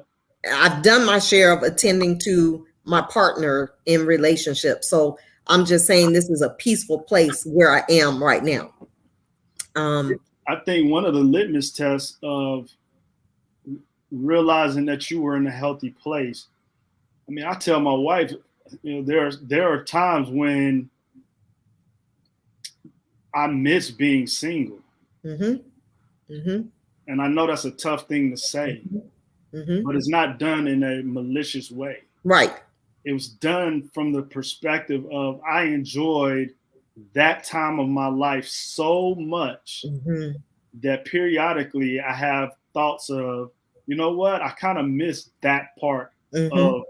S1: I've done my share of attending to my partner in relationships. So I'm just saying this is a peaceful place where I am right now.
S2: I think one of the litmus tests of realizing that you were in a healthy place. I mean, I tell my wife, there are times when I miss being single.
S1: Mm-hmm. Mm-hmm.
S2: And I know that's a tough thing to say,
S1: mm-hmm.
S2: but it's not done in a malicious way.
S1: Right.
S2: It was done from the perspective of I enjoyed that time of my life so much that periodically I have thoughts of, you know what, I kind of missed that part of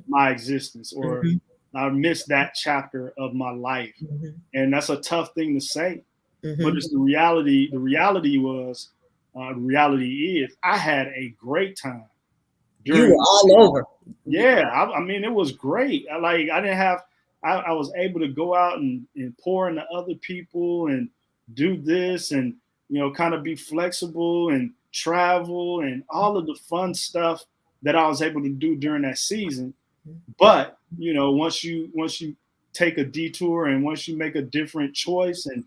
S2: my existence, or I missed that chapter of my life. And that's a tough thing to say, but it's the reality. The reality is I had a great time.
S1: You were all over.
S2: Yeah, I mean, it was great. I was able to go out and pour into other people and do this and, kind of be flexible and travel and all of the fun stuff that I was able to do during that season. But, once you take a detour and once you make a different choice and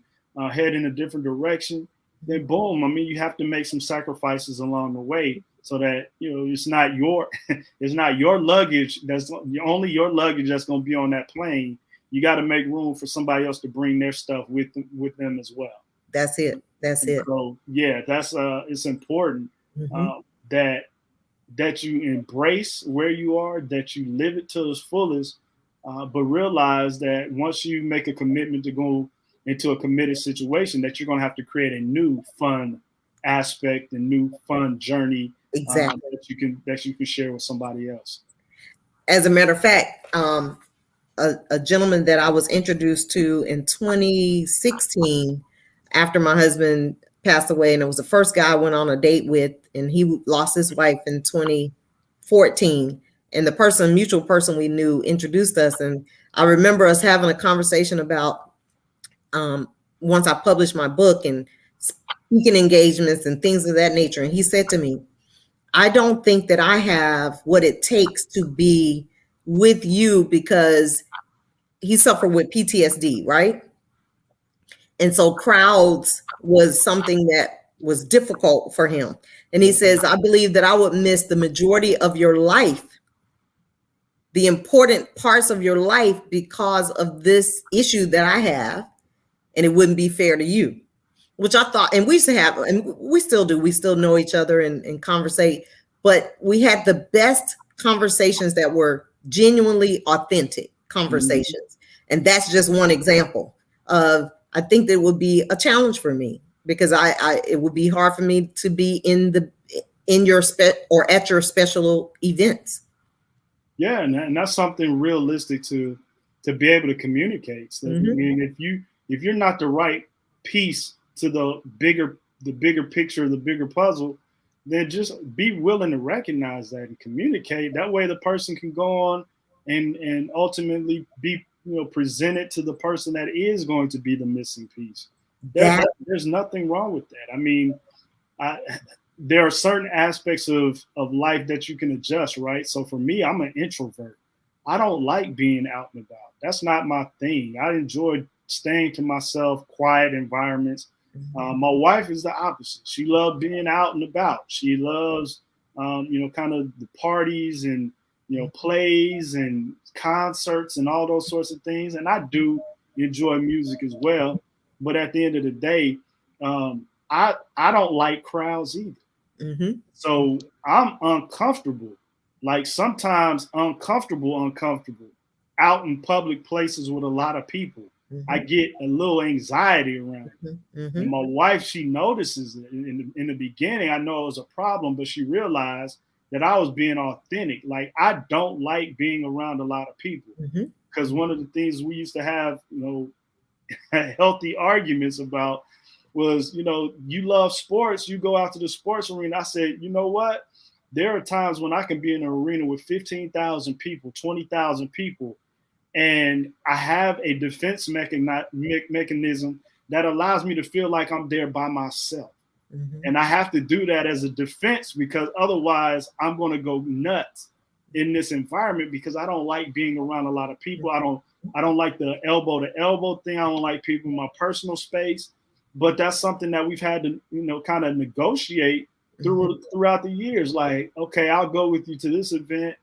S2: head in a different direction, then boom, I mean, you have to make some sacrifices along the way so that, it's not your luggage. That's only your luggage that's going to be on that plane. You got to make room for somebody else to bring their stuff with them as well.
S1: That's it.
S2: So yeah, that's it's important that you embrace where you are, that you live it to its fullest, but realize that once you make a commitment to go into a committed situation, that you're going to have to create a new fun aspect, a new fun journey that you can share with somebody else.
S1: As a matter of fact, a gentleman that I was introduced to in 2016 after my husband passed away, and it was the first guy I went on a date with, and he lost his wife in 2014. And the mutual person we knew introduced us. And I remember us having a conversation about once I published my book and speaking engagements and things of that nature. And he said to me, I don't think that I have what it takes to be with you, because he suffered with PTSD, right? And so crowds was something that was difficult for him. And he says, I believe that I would miss the majority of your life, the important parts of your life, because of this issue that I have, and it wouldn't be fair to you. Which I thought, and we used to have, and we still do, we still know each other and conversate, but we had the best conversations that were genuinely authentic conversations. And that's just one example of, I think that would be a challenge for me, because it would be hard for me to be in your or at your special events.
S2: Yeah, and that's something realistic to be able to communicate. So, I mean, if you're not the right piece to the bigger picture, the bigger puzzle, then just be willing to recognize that and communicate. That way the person can go on and ultimately be, presented to the person that is going to be the missing piece. There's nothing wrong with that. I mean, there are certain aspects of life that you can adjust, right? So for me, I'm an introvert. I don't like being out and about. That's not my thing. I enjoy staying to myself, quiet environments. My wife is the opposite. She loves being out and about. She loves, kind of the parties and, plays and concerts and all those sorts of things. And I do enjoy music as well. But at the end of the day, I don't like crowds either. So I'm uncomfortable, like sometimes uncomfortable out in public places with a lot of people. I get a little anxiety around it. And my wife, she notices it. In the beginning, I know it was a problem, but she realized that I was being authentic. Like, I don't like being around a lot of people, because one of the things we used to have, healthy arguments about was, you love sports, you go out to the sports arena. I said, you know what? There are times when I can be in an arena with 15,000 people, 20,000 people, and I have a defense mechanism that allows me to feel like I'm there by myself. And I have to do that as a defense, because otherwise I'm going to go nuts in this environment, because I don't like being around a lot of people. I don't like the elbow to elbow thing. I don't like people in my personal space. But that's something that we've had to, kind of negotiate throughout the years. Like, okay, I'll go with you to this event.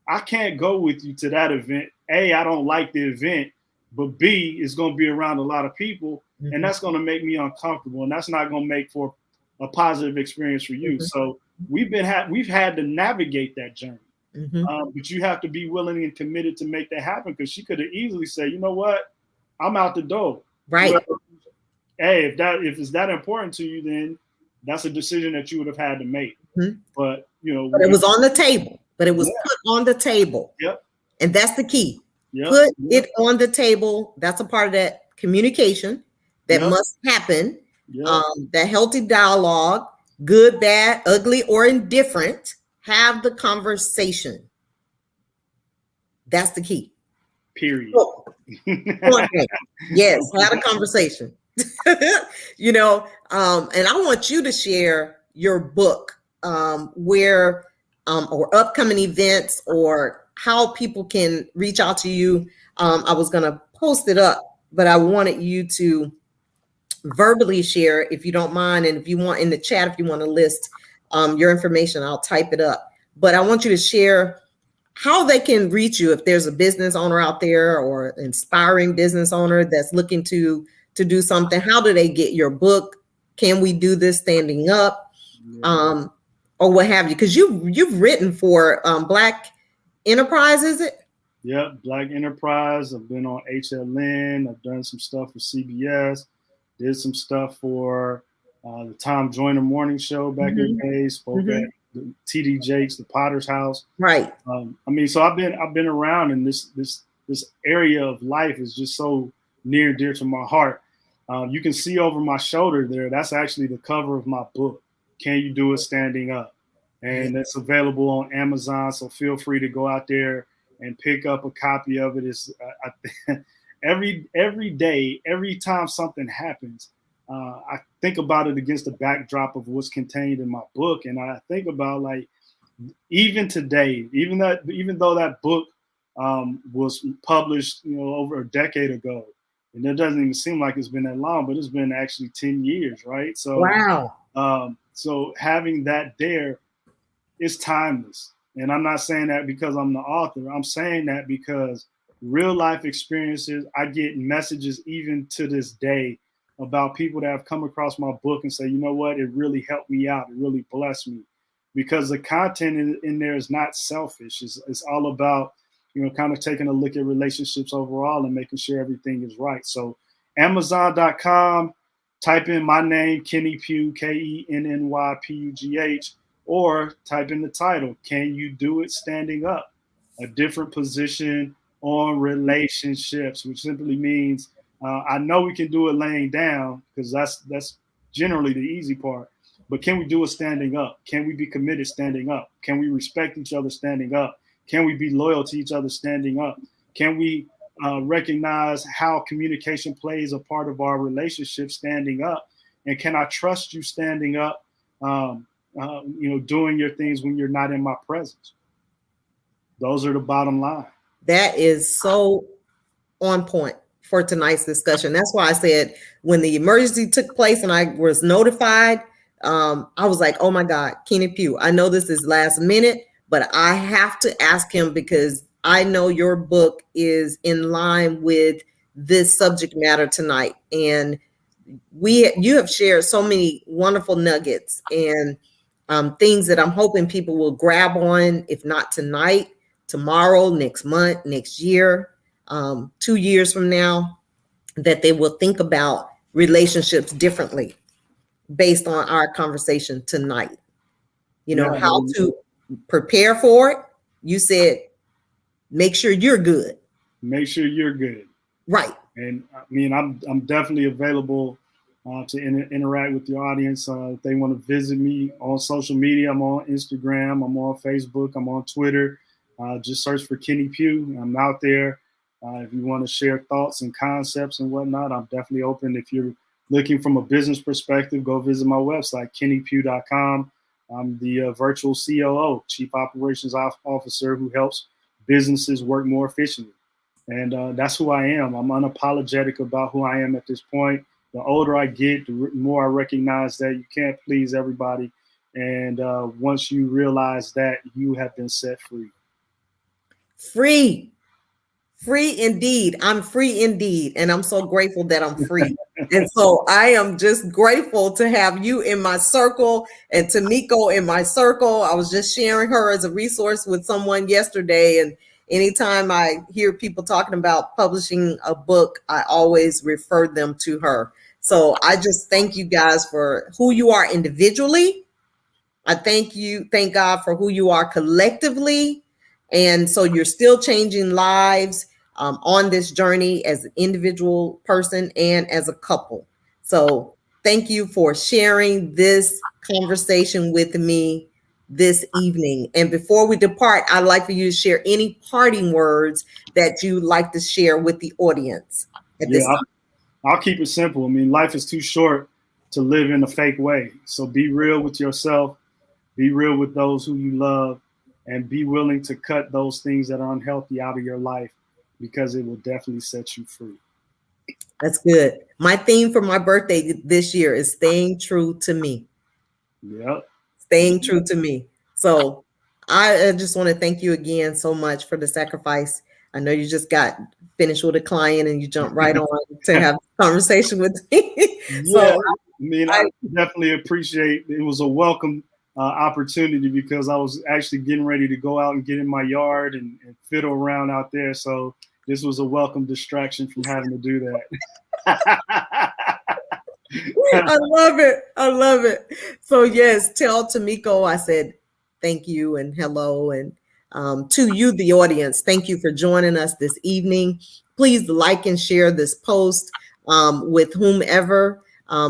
S2: I can't go with you to that event. A, I don't like the event, but B, it's going to be around a lot of people, and that's going to make me uncomfortable, and that's not going to make for a positive experience for you. So we've had to navigate that journey, but you have to be willing and committed to make that happen, because she could have easily said, you know what, I'm out the door.
S1: Right.
S2: Well, hey, if it's that important to you, then that's a decision that you would have had to make. But but
S1: it was on the table. But it was put on the table.
S2: Yep.
S1: And that's the key. Put it on the table. That's a part of that communication that must happen. That healthy dialogue, good, bad, ugly, or indifferent. Have the conversation. That's the key.
S2: Period.
S1: Yes, have a conversation. And I want you to share your book, where or upcoming events, or how people can reach out to you. I was going to post it up, but I wanted you to verbally share, if you don't mind. And if you want in the chat, if you want to list your information, I'll type it up. But I want you to share how they can reach you if there's a business owner out there, or inspiring business owner that's looking to do something. How do they get your book? Can we do this standing up? Or what have you? Because you've written for Black Enterprise, is it?
S2: Yep, Black Enterprise. I've been on HLN. I've done some stuff for CBS. Did some stuff for the Tom Joyner Morning Show back in the day. Spoke at the TD Jakes, the Potter's House.
S1: Right.
S2: So I've been around, and this area of life is just so near and dear to my heart. You can see over my shoulder there. That's actually the cover of my book. Can You Do It Standing Up? And it's available on Amazon. So feel free to go out there and pick up a copy of it. It's every day, every time something happens, I think about it against the backdrop of what's contained in my book. And I think about, like, even today, even though that book was published, over a decade ago. And it doesn't even seem like it's been that long, but it's been actually 10 years, right?
S1: Wow.
S2: So having that there is timeless. And I'm not saying that because I'm the author. I'm saying that because real life experiences, I get messages even to this day about people that have come across my book and say, you know what, it really helped me out. It really blessed me. Because the content in there is not selfish. It's all about, kind of taking a look at relationships overall and making sure everything is right. So Amazon.com, type in my name, Kenny Pugh, KENNYPUGH, or type in the title, Can You Do It Standing Up? A different position on relationships, which simply means I know we can do it laying down because that's generally the easy part. But can we do it standing up? Can we be committed standing up? Can we respect each other standing up? Can we be loyal to each other standing up? Can we recognize how communication plays a part of our relationship standing up? And can I trust you standing up, doing your things when you're not in my presence? Those are the bottom line.
S1: That is so on point for tonight's discussion. That's why I said when the emergency took place and I was notified, I was like, oh my God, Kenny Pugh, I know this is last minute, but I have to ask him because I know your book is in line with this subject matter tonight. And you have shared so many wonderful nuggets and things that I'm hoping people will grab on, if not tonight, tomorrow, next month, next year, 2 years from now, that they will think about relationships differently based on our conversation tonight. How to prepare for it. You said, make sure you're good.
S2: Make sure you're good.
S1: Right.
S2: And I mean, I'm definitely available to interact with the audience. If they want to visit me on social media, I'm on Instagram, I'm on Facebook, I'm on Twitter. Just search for Kenny Pugh. I'm out there. If you want to share thoughts and concepts and whatnot, I'm definitely open. If you're looking from a business perspective, go visit my website, kennypugh.com. I'm the virtual COO, Chief Operations Officer, who helps businesses work more efficiently. And that's who I am. I'm unapologetic about who I am at this point. The older I get, the more I recognize that you can't please everybody. And once you realize that, you have been set free.
S1: Free indeed. I'm free indeed. And I'm so grateful that I'm free. And so I am just grateful to have you in my circle and Tamiko in my circle. I was just sharing her as a resource with someone yesterday. And anytime I hear people talking about publishing a book, I always refer them to her. So I just thank you guys for who you are individually. I thank God for who you are collectively. And so you're still changing lives on this journey as an individual person and as a couple. So thank you for sharing this conversation with me this evening. And before we depart, I'd like for you to share any parting words that you'd like to share with the audience at this time.
S2: I'll keep it simple. I mean, life is too short to live in a fake way. So be real with yourself, be real with those who you love, and be willing to cut those things that are unhealthy out of your life because it will definitely set you free.
S1: That's good. My theme for my birthday this year is staying true to me.
S2: Yep.
S1: Staying true to me. So I just want to thank you again so much for the sacrifice. I know you just got finished with a client and you jumped right on to have a conversation with me.
S2: So I definitely appreciate it. It was a welcome opportunity because I was actually getting ready to go out and get in my yard and fiddle around out there. So this was a welcome distraction from having to do that.
S1: I love it. So yes, tell Tamiko I said thank you and hello, and to you, the audience, thank you for joining us this evening. Please like and share this post with whomever.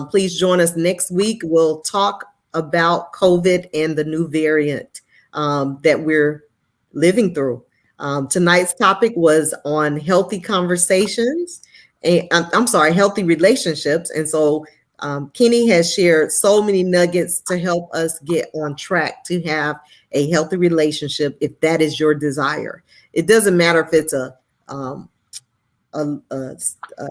S1: Please join us next week. We'll talk about COVID and the new variant that we're living through. Tonight's topic was on healthy conversations. Healthy relationships. And so Kenny has shared so many nuggets to help us get on track to have a healthy relationship if that is your desire. It doesn't matter if it's um, a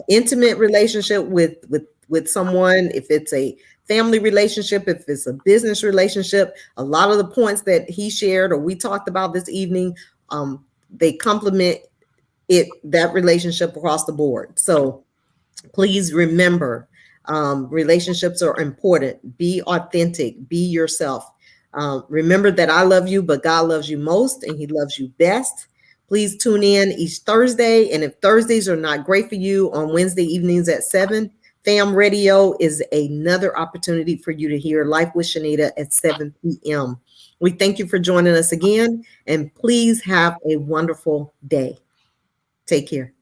S1: intimate relationship with someone, if it's a family relationship, if it's a business relationship. A lot of the points that he shared or we talked about this evening, they complement that relationship across the board. So please remember, relationships are important. Be authentic, be yourself. Remember that I love you, but God loves you most and he loves you best. Please tune in each Thursday. And if Thursdays are not great for you, on Wednesday evenings at 7, Fam Radio is another opportunity for you to hear Life with Shenita at 7 p.m. We thank you for joining us again, and please have a wonderful day. Take care.